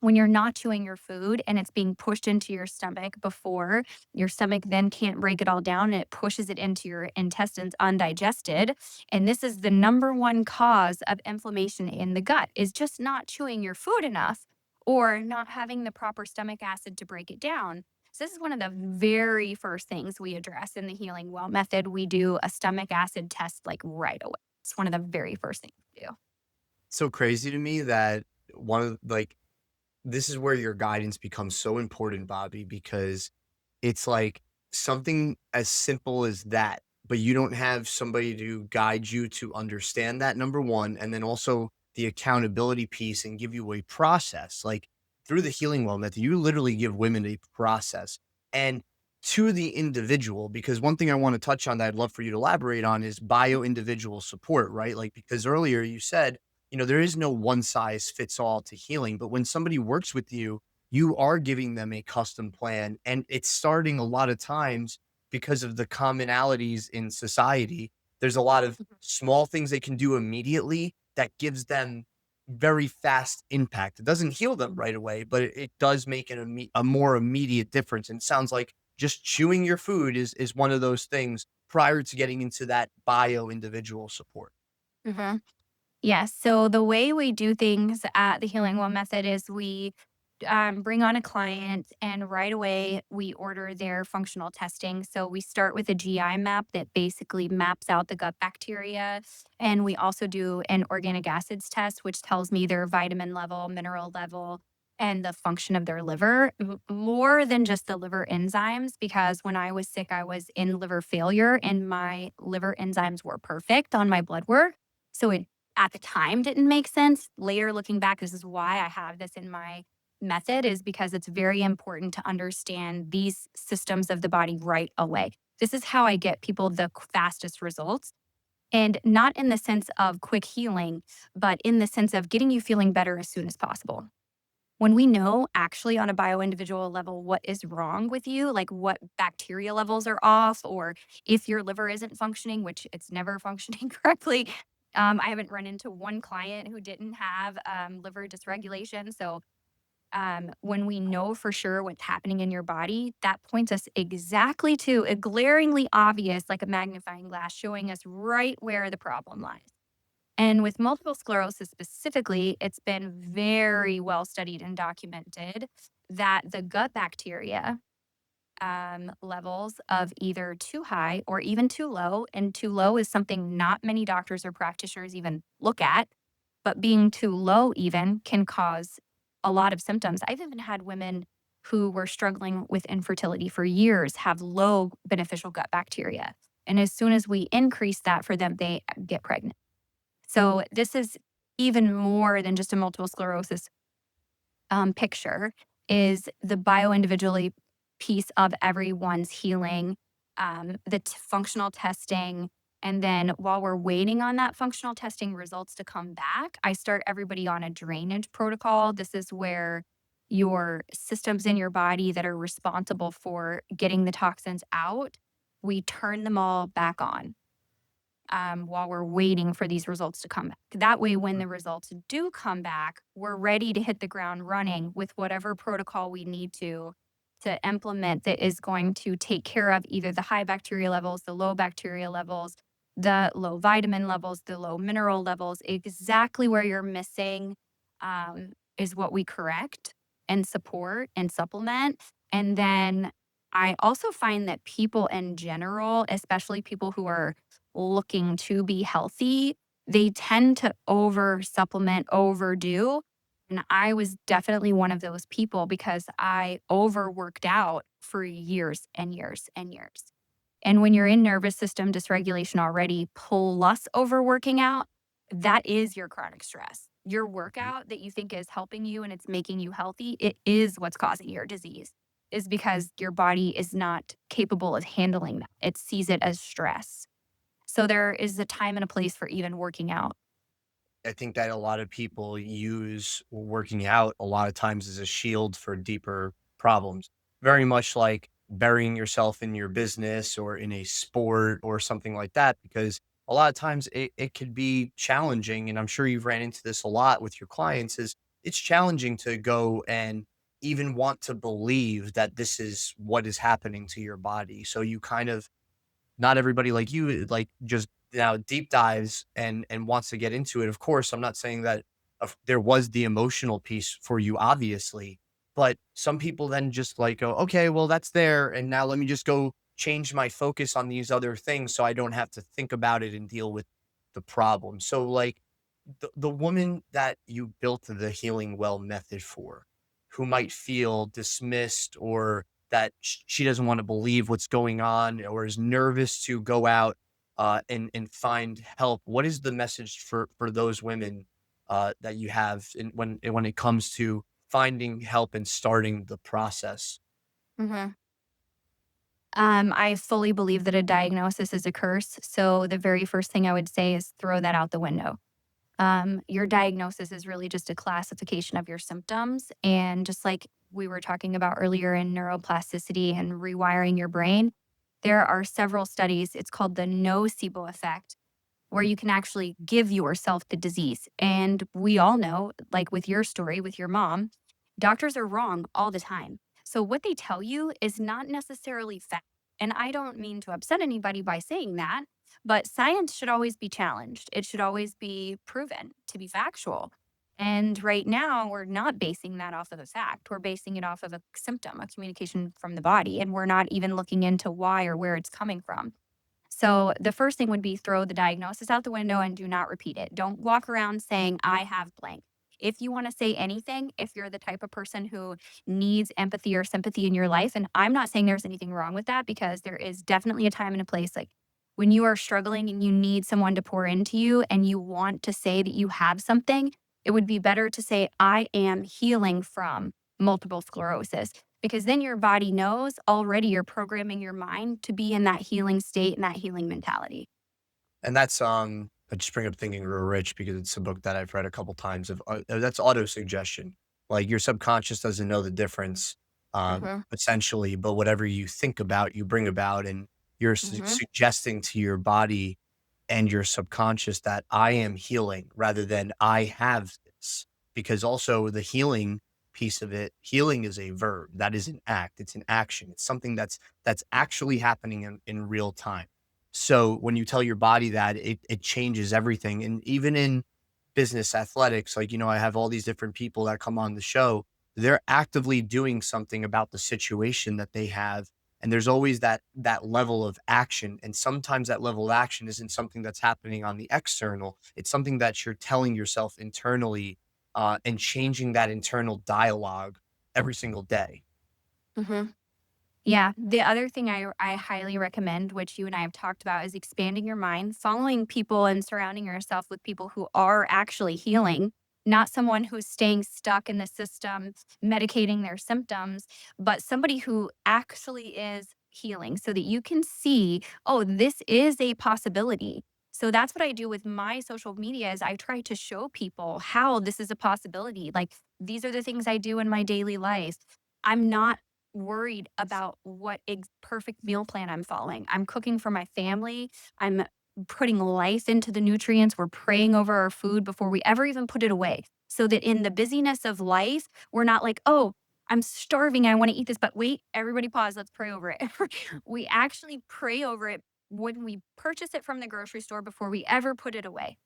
S2: when you're not chewing your food and it's being pushed into your stomach before your stomach then can't break it all down and it pushes it into your intestines undigested, and this is the number one cause of inflammation in the gut, is just not chewing your food enough or not having the proper stomach acid to break it down. So this is one of the very first things we address in the healing well method. We do a stomach acid test like right away. It's one of the very first things we do.
S1: So crazy to me that one of like this is where your guidance becomes so important, Bobby, because it's like something as simple as that, but you don't have somebody to guide you to understand that, number one, and then also the accountability piece and give you a process. Like through the healing well method, you literally give women a process and to the individual, because one thing I want to touch on that I'd love for you to elaborate on is bio individual support, right? Like, because earlier you said, there is no one size fits all to healing, but when somebody works with you, you are giving them a custom plan. And it's starting a lot of times because of the commonalities in society. There's a lot of
S2: Mhm.
S1: small things they can do immediately that gives them very fast impact. It doesn't heal them right away, but it does make a more immediate difference. And it sounds like just chewing your food is one of those things prior to getting into that bio individual support.
S2: Mhm. Yes. So the way we do things at the Healing Well Method is we bring on a client, and right away we order their functional testing. So we start with a GI map that basically maps out the gut bacteria. And we also do an organic acids test, which tells me their vitamin level, mineral level, and the function of their liver, more than just the liver enzymes. Because when I was sick, I was in liver failure and my liver enzymes were perfect on my blood work. So it at the time didn't make sense. Later looking back, this is why I have this in my method, is because it's very important to understand these systems of the body right away. This is how I get people the fastest results. And not in the sense of quick healing, but in the sense of getting you feeling better as soon as possible. When we know actually on a bio individual level what is wrong with you, like what bacteria levels are off, or if your liver isn't functioning, which it's never functioning correctly. I haven't run into one client who didn't have liver dysregulation. So when we know for sure what's happening in your body, that points us exactly to a glaringly obvious, like a magnifying glass, showing us right where the problem lies. And with multiple sclerosis specifically, it's been very well studied and documented that the gut bacteria levels of either too high or even too low, and too low is something not many doctors or practitioners even look at, but being too low even can cause a lot of symptoms. I've even had women who were struggling with infertility for years have low beneficial gut bacteria. And as soon as we increase that for them, they get pregnant. So this is even more than just a multiple sclerosis picture, is the bio individually piece of everyone's healing, the functional testing. And then while we're waiting on that functional testing results to come back, I start everybody on a drainage protocol. This is where your systems in your body that are responsible for getting the toxins out, we turn them all back on while we're waiting for these results to come back. That way, when the results do come back, we're ready to hit the ground running with whatever protocol we need to implement that is going to take care of either the high bacteria levels, the low bacteria levels, the low vitamin levels, the low mineral levels. Exactly where you're missing is what we correct and support and supplement. And then I also find that people in general, especially people who are looking to be healthy, they tend to over supplement, overdo. And I was definitely one of those people because I overworked out for years and years and years. And when you're in nervous system dysregulation already, plus overworking out, that is your chronic stress. Your workout that you think is helping you and it's making you healthy, it is what's causing your disease, is because your body is not capable of handling that. It sees it as stress. So there is a time and a place for even working out.
S1: I think that a lot of people use working out a lot of times as a shield for deeper problems. Very much like burying yourself in your business or in a sport or something like that, because a lot of times it could be challenging. And I'm sure you've ran into this a lot with your clients is it's challenging to go and even want to believe that this is what is happening to your body. So you kind of not everybody like you, like, just now deep dives and wants to get into it. Of course, I'm not saying that there was the emotional piece for you, obviously, but some people then just like go, okay, well, that's there. And now let me just go change my focus on these other things so I don't have to think about it and deal with the problem. So, like, the woman that you built the healing well method for, who might feel dismissed or that she doesn't want to believe what's going on or is nervous to go out and find help. What is the message for those women that you have when it comes to finding help and starting the process?
S2: Mhm. I fully believe that a diagnosis is a curse. So the very first thing I would say is throw that out the window. Your diagnosis is really just a classification of your symptoms. And just like we were talking about earlier in neuroplasticity and rewiring your brain, there are several studies. It's called the nocebo effect, where you can actually give yourself the disease. And we all know, like with your story with your mom, doctors are wrong all the time. So what they tell you is not necessarily fact. And I don't mean to upset anybody by saying that, but science should always be challenged. It should always be proven to be factual. And right now, we're not basing that off of a fact. We're basing it off of a symptom, a communication from the body. And we're not even looking into why or where it's coming from. So the first thing would be throw the diagnosis out the window and do not repeat it. Don't walk around saying, I have blank. If you want to say anything, if you're the type of person who needs empathy or sympathy in your life, and I'm not saying there's anything wrong with that because there is definitely a time and a place like when you are struggling and you need someone to pour into you and you want to say that you have something, it would be better to say, I am healing from multiple sclerosis because then your body knows already you're programming your mind to be in that healing state and that healing mentality.
S1: And that's, I just bring up Thinking and Grow Rich because it's a book that I've read a couple times of, that's auto-suggestion. Like, your subconscious doesn't know the difference,
S2: Mhm,
S1: essentially, but whatever you think about, you bring about, and you're
S2: mhm,
S1: suggesting to your body and your subconscious that I am healing rather than I have this. Because also the healing piece of it, healing is a verb. That is an act. It's an action. It's something that's actually happening in real time. So when you tell your body that, it changes everything. And even in business athletics, like, I have all these different people that come on the show. They're actively doing something about the situation that they have, and there's always that level of action, and sometimes that level of action isn't something that's happening on the external. It's something that you're telling yourself internally, and changing that internal dialogue every single day.
S2: mhm. Yeah. The other thing I highly recommend, which you and I have talked about, is expanding your mind, following people and surrounding yourself with people who are actually healing, not someone who's staying stuck in the system, medicating their symptoms, but somebody who actually is healing so that you can see, oh, this is a possibility. So that's what I do with my social media is I try to show people how this is a possibility. Like these are the things I do in my daily life. I'm not worried about what perfect meal plan I'm following. I'm cooking for my family. I'm putting life into the nutrients. We're praying over our food before we ever even put it away. So that in the busyness of life, we're not like, oh, I'm starving. I want to eat this. But wait, everybody pause. Let's pray over it. We actually pray over it when we purchase it from the grocery store before we ever put it away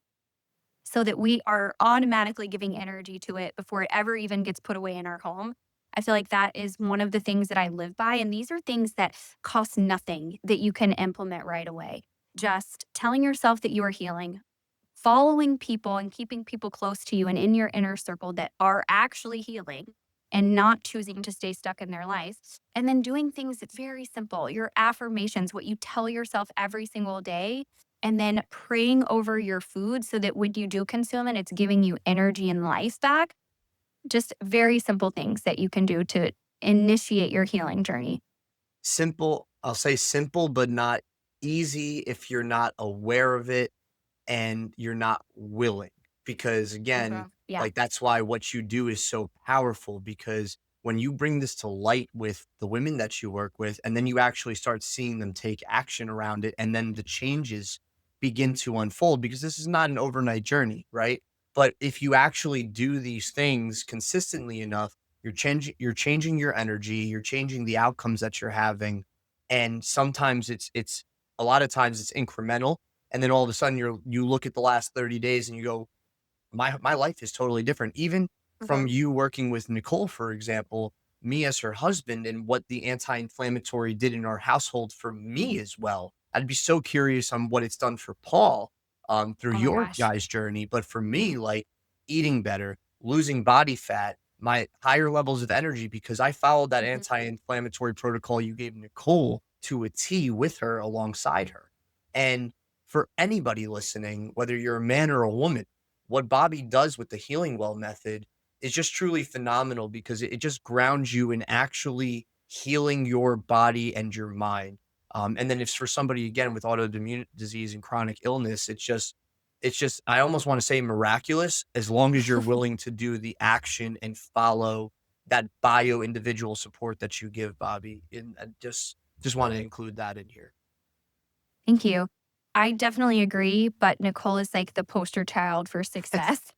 S2: so that we are automatically giving energy to it before it ever even gets put away in our home. I feel like that is one of the things that I live by. And these are things that cost nothing that you can implement right away. Just telling yourself that you are healing, following people and keeping people close to you and in your inner circle that are actually healing and not choosing to stay stuck in their life. And then doing things that's very simple, your affirmations, what you tell yourself every single day, and then praying over your food so that when you do consume it, it's giving you energy and life back. Just very simple things that you can do to initiate your healing journey.
S1: Simple, I'll say simple, but not easy if you're not aware of it and you're not willing. Because again,
S2: Mhm. Yeah.
S1: like, that's why what you do is so powerful, because when you bring this to light with the women that you work with, and then you actually start seeing them take action around it, and then the changes begin to unfold, because this is not an overnight journey, right? But if you actually do these things consistently enough, you're changing your energy, you're changing the outcomes that you're having. And sometimes it's a lot of times it's incremental, and then all of a sudden you look at the last 30 days and you go, my life is totally different. Even from
S2: Mhm.
S1: you working with Nicole, for example, me as her husband, and what the anti-inflammatory did in our household for me as well. I'd be so curious on what it's done for Paul. through
S2: Oh my
S1: your
S2: gosh.
S1: guys' journey. But for me,
S2: Mhm.
S1: like eating better, losing body fat, my higher levels of energy because I followed that
S2: Mhm.
S1: anti-inflammatory protocol you gave Nicole to a T with her alongside her. And for anybody listening, whether you're a man or a woman, what Bobby does with the Healing Well method is just truly phenomenal because it just grounds you in actually healing your body and your mind. And then if for somebody again with autoimmune disease and chronic illness, it's just I almost want to say miraculous as long as you're willing to do the action and follow that bio individual support that you give, Bobby. And I just want to include that in here.
S2: Thank you. I definitely agree, but Nicole is like the poster child for success.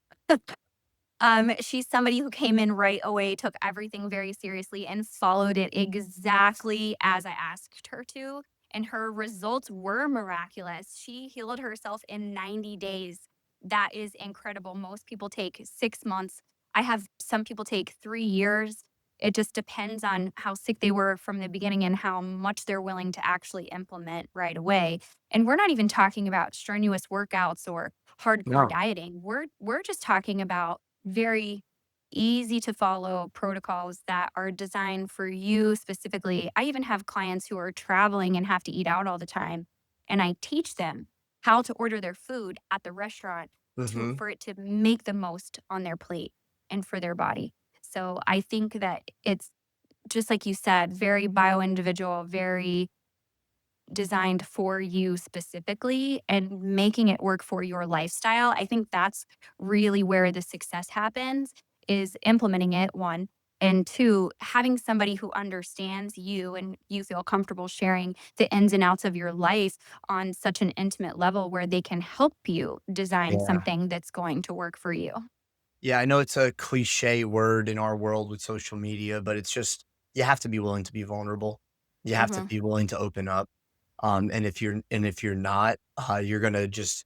S2: She's somebody who came in right away, took everything very seriously, and followed it exactly as I asked her to. And her results were miraculous. She healed herself in 90 days. That is incredible. Most people take 6 months. I have some people take 3 years. It just depends on how sick they were from the beginning and how much they're willing to actually implement right away. And we're not even talking about strenuous workouts or hardcore
S1: No.
S2: dieting. We're just talking about very easy to follow protocols that are designed for you specifically. I even have clients who are traveling and have to eat out all the time, and I teach them how to order their food at the restaurant to
S1: Hmm.
S2: for it to make the most on their plate and for their body. So I think that it's just like you said, very bio individual, very designed for you specifically and making it work for your lifestyle. I think that's really where the success happens is implementing it, one, and two, having somebody who understands you and you feel comfortable sharing the ins and outs of your life on such an intimate level where they can help you design
S1: Yeah.
S2: something that's going to work for you.
S1: Yeah, I know it's a cliche word in our world with social media, but it's just you have to be willing to be vulnerable. You have to
S2: Mhm.
S1: be willing to open up. And if you're not, you're gonna just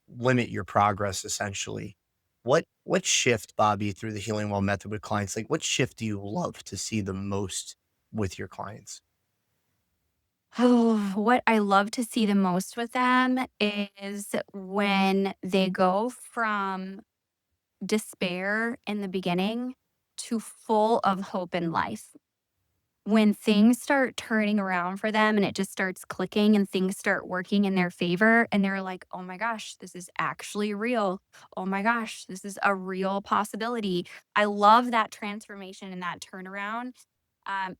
S1: limit your progress essentially. What shift, Bobby, through the Healing Well method with clients, like what shift do you love to see the most with your clients?
S2: Oh, what I love to see the most with them is when they go from despair in the beginning to full of hope in life. When things start turning around for them and it just starts clicking and things start working in their favor, and they're like, oh my gosh, this is actually real. Oh my gosh, this is a real possibility. I love that transformation and that turnaround.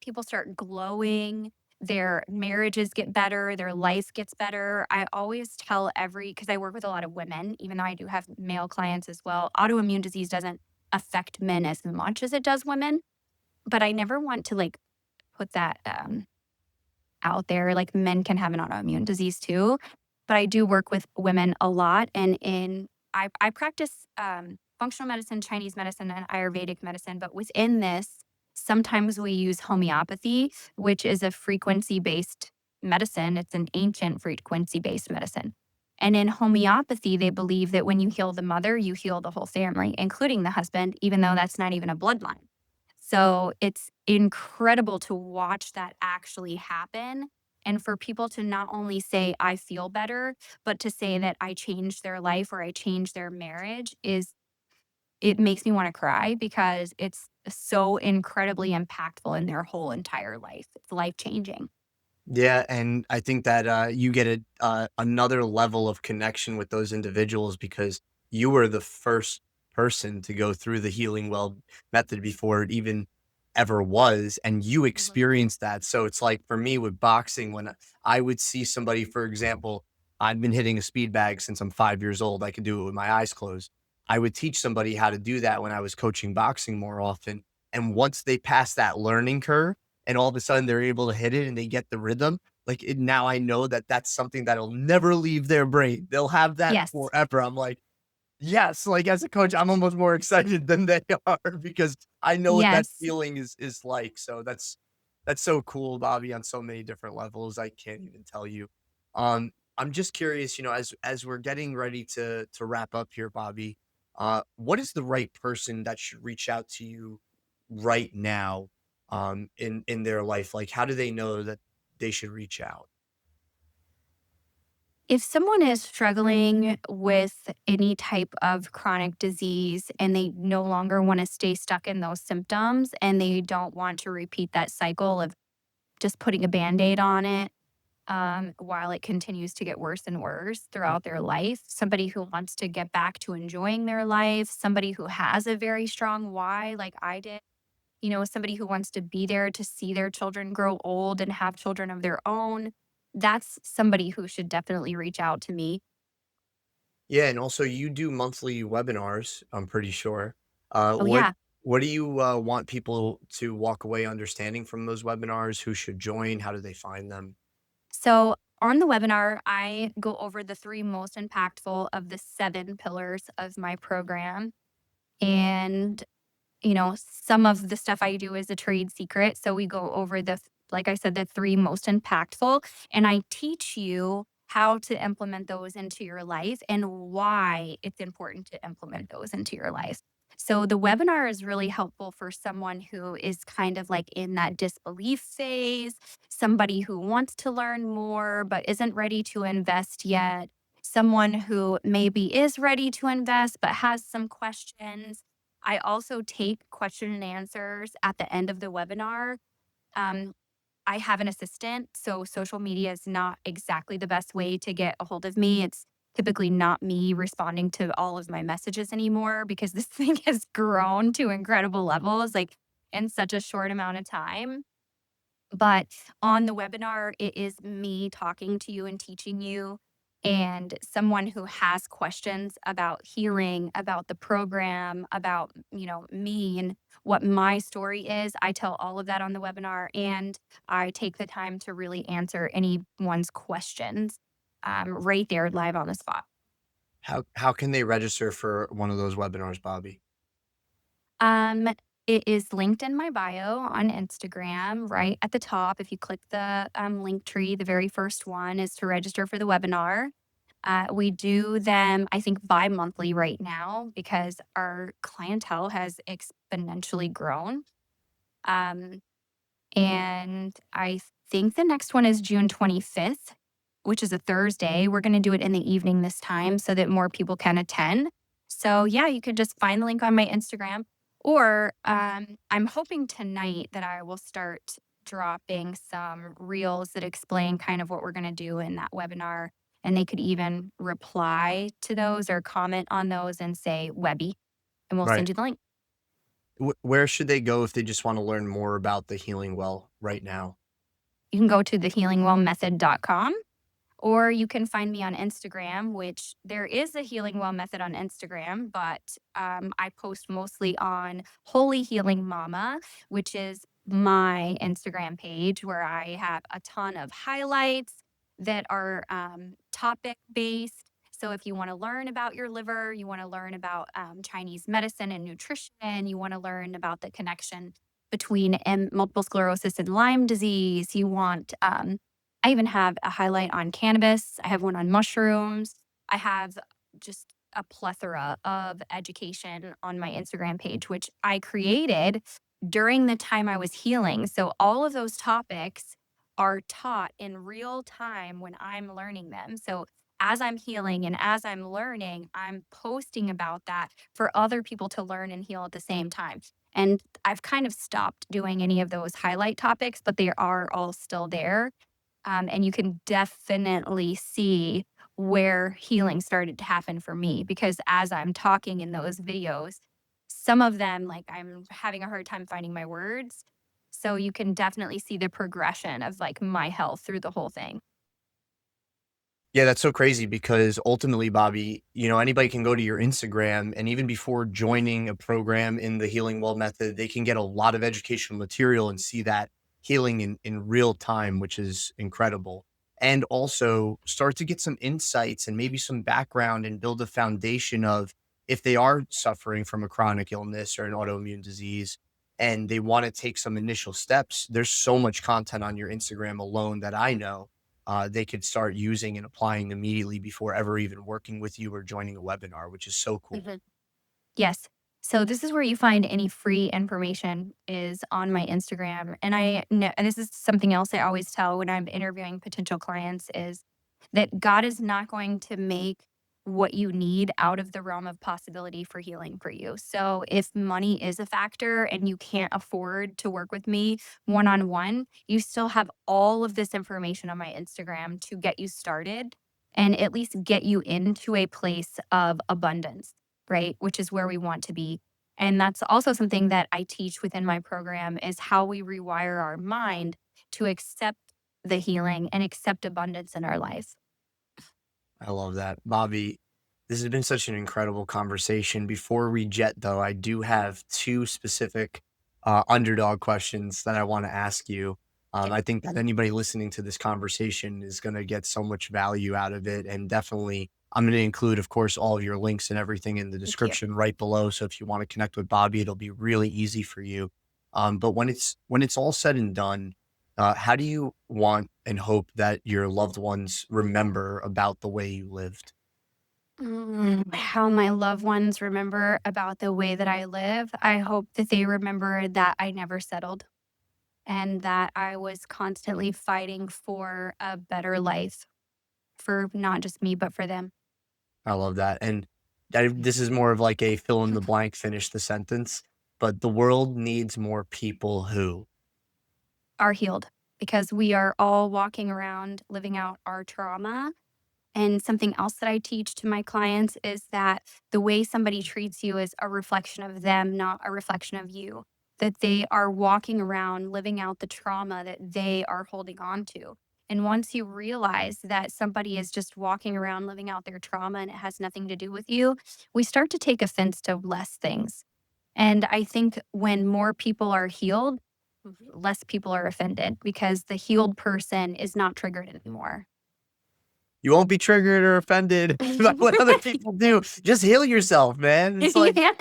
S2: People start glowing. Their marriages get better, their life gets better. I always tell because I work with a lot of women, even though I do have male clients as well. Autoimmune disease doesn't affect men as much as it does women, but I never want to like put that out there. Like men can have an autoimmune disease too, but I do work with women a lot. And I practice functional medicine, Chinese medicine, and Ayurvedic medicine. But within this, sometimes we use homeopathy, which is a frequency based medicine. It's an ancient frequency based medicine. And in homeopathy, they believe that when you heal the mother, you heal the whole family, including the husband, even though that's not even a bloodline. So it's incredible to watch that actually happen. And for people to not only say, I feel better, but to say that I changed their life or I changed their marriage it makes me want to cry because it's so incredibly impactful in their whole entire life. It's life changing.
S1: Yeah, and I think that, you get another level of connection with those individuals because you were the first person to go through the Healing Well method before it even ever was, and you
S2: Mhm.
S1: experienced that, so it's like for me with boxing, when I would see somebody, for example, I've been hitting a speed bag since I'm 5 years old, I could do it with my eyes closed. I would teach somebody how to do that when I was coaching boxing more often, and once they pass that learning curve, and all of a sudden they're able to hit it and they get the rhythm, like, now I know that that's something that'll never leave their brain. They'll have that
S2: Yes.
S1: forever. I'm like, yes, like, as a coach, I'm almost more excited than they are because I know what that
S2: Yes.
S1: feeling is like. So that's so cool, Bobby, on so many different levels. I can't even tell you. I'm just curious, as we're getting ready to wrap up here, Bobby, what is the right person that should reach out to you right now, in their life? Like, how do they know that they should reach out?
S2: If someone is struggling with any type of chronic disease and they no longer want to stay stuck in those symptoms and they don't want to repeat that cycle of just putting a band aid on it while it continues to get worse and worse throughout their life, somebody who wants to get back to enjoying their life, somebody who has a very strong why, like I did, somebody who wants to be there to see their children grow old and have children of their own. That's somebody who should definitely reach out to me.
S1: Yeah, and also you do monthly webinars, I'm pretty sure.
S2: Oh,
S1: What
S2: yeah.
S1: what do you want people to walk away understanding from those webinars? Who should join? How do they find them?
S2: So on the webinar, I go over the three most impactful of the seven pillars of my program. And some of the stuff I do is a trade secret. So we go over like I said, the three most impactful, and I teach you how to implement those into your life and why it's important to implement those into your life. So the webinar is really helpful for someone who is kind of like in that disbelief phase, somebody who wants to learn more but isn't ready to invest yet, someone who maybe is ready to invest but has some questions. I also take question and answers at the end of the webinar. Um, I have an assistant, so social media is not exactly the best way to get a hold of me. It's typically not me responding to all of my messages anymore because this thing has grown to incredible levels, like in such a short amount of time. But on the webinar, it is me talking to you and teaching you, and someone who has questions about healing, about the program, about, me and what my story is. I tell all of that on the webinar, and I take the time to really answer anyone's questions right there live on the spot.
S1: How can they register for one of those webinars, Bobby?
S2: Um, it is linked in my bio on Instagram, right at the top. If you click the link tree, the very first one is to register for the webinar. We do them, I think, bi-monthly right now because our clientele has exponentially grown. Um, and I think the next one is June 25th, which is a Thursday. We're going to do it in the evening this time so that more people can attend. So, yeah, you could just find the link on my Instagram. Or I'm hoping tonight that I will start dropping some reels that explain kind of what we're going to do in that webinar. And they could even reply to those or comment on those and say Webby, and we'll
S1: Right.
S2: send you the link.
S1: Where should they go if they just want to learn more about the healing well right now?
S2: You can go to thehealingwellmethod.com. Or you can find me on Instagram, which there is a Healing Well method on Instagram, but I post mostly on Holy Healing Mama, which is my Instagram page where I have a ton of highlights that are topic based. So if you want to learn about your liver, you want to learn about Chinese medicine and nutrition, you want to learn about the connection between multiple sclerosis and Lyme disease, you want I even have a highlight on cannabis. I have one on mushrooms. I have just a plethora of education on my Instagram page, which I created during the time I was healing. So all of those topics are taught in real time when I'm learning them. So as I'm healing and as I'm learning, I'm posting about that for other people to learn and heal at the same time. And I've kind of stopped doing any of those highlight topics, but they are all still there, and you can definitely see where healing started to happen for me because as I'm talking in those videos, some of them, like I'm having a hard time finding my words. So you can definitely see the progression of like my health through the whole thing.
S1: Yeah, that's so crazy because ultimately, Bobby, anybody can go to your Instagram and even before joining a program in the Healing Well method, they can get a lot of educational material and see that healing in real time, which is incredible. And also start to get some insights and maybe some background and build a foundation of if they are suffering from a chronic illness or an autoimmune disease and they want to take some initial steps. There's so much content on your Instagram alone that I know they could start using and applying immediately before ever even working with you or joining a webinar, which is so cool.
S2: Mhm. Yes. So this is where you find any free information is on my Instagram. And I know, and this is something else I always tell when I'm interviewing potential clients is that God is not going to make what you need out of the realm of possibility for healing for you. So if money is a factor and you can't afford to work with me one on one, you still have all of this information on my Instagram to get you started and at least get you into a place of abundance, right? Which is where we want to be. And that's also something that I teach within my program is how we rewire our mind to accept the healing and accept abundance in our life.
S1: I love that. Bobby, this has been such an incredible conversation. Before we jet, though, I do have two specific underdog questions that I want to ask you.
S2: Okay.
S1: I think that anybody listening to this conversation is going to get so much value out of it. And definitely, I'm going to include, of course, all of your links and everything in the
S2: Thank you.
S1: description right below. So if you want to connect with Bobby, it'll be really easy for you. But when it's all said and done, how do you want and hope that your loved ones remember about the way you lived?
S2: How my loved ones remember about the way that I live. I hope that they remember that I never settled and that I was constantly fighting for a better life for not just me, but for them.
S1: I love that. And this is more of like a fill in the blank, finish the sentence. But the world needs more people who.
S2: Are healed because we are all walking around living out our trauma. And something else that I teach to my clients is that the way somebody treats you is a reflection of them, not a reflection of you. That they are walking around living out the trauma that they are holding on to. And once you realize that somebody is just walking around living out their trauma and it has nothing to do with you, we start to take offense to less things. And I think when more people are healed, less people are offended because the healed person is not triggered anymore.
S1: You won't be triggered or offended by what other people do. Just heal yourself, man. It's like
S2: Yeah.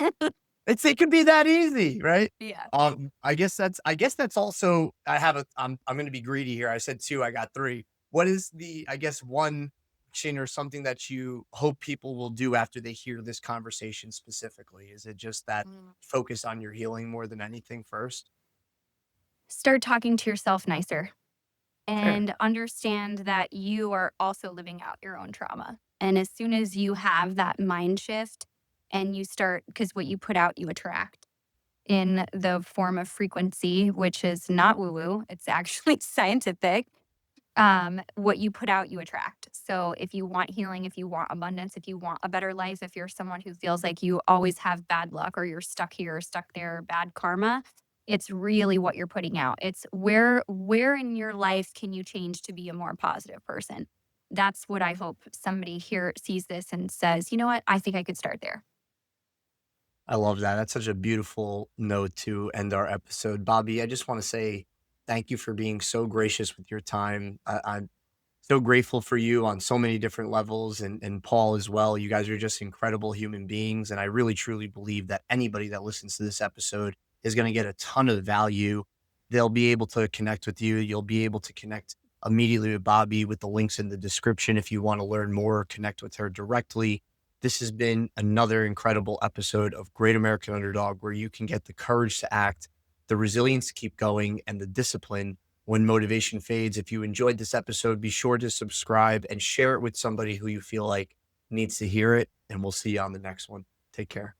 S1: it could be that easy, right?
S2: Yeah.
S1: I guess that's also I'm gonna be greedy here. I said two, I got three. What is the I guess one action or something that you hope people will do after they hear this conversation specifically? Is it just that
S2: Mm.
S1: focus on your healing more than anything first?
S2: Start talking to yourself nicer
S1: Fair.
S2: and understand that you are also living out your own trauma. And as soon as you have that mind shift and you start, because what you put out, you attract in the form of frequency, which is not woo woo, it's actually scientific. What you put out, you attract. So if you want healing, if you want abundance, if you want a better life, if you're someone who feels like you always have bad luck or you're stuck here or stuck there, bad karma, it's really what you're putting out. It's where in your life can you change to be a more positive person? That's what I hope somebody here sees this and says, you know what? I think I could start there.
S1: I love that. That's such a beautiful note to end our episode. Bobby, I just want to say thank you for being so gracious with your time. I'm so grateful for you on so many different levels and Paul as well. You guys are just incredible human beings. And I really truly believe that anybody that listens to this episode is going to get a ton of value. They'll be able to connect with you. You'll be able to connect immediately with Bobby with the links in the description if you want to learn more, connect with her directly. This has been another incredible episode of Great American Underdog, where you can get the courage to act, the resilience to keep going, and the discipline when motivation fades. If you enjoyed this episode, be sure to subscribe and share it with somebody who you feel like needs to hear it. And we'll see you on the next one. Take care.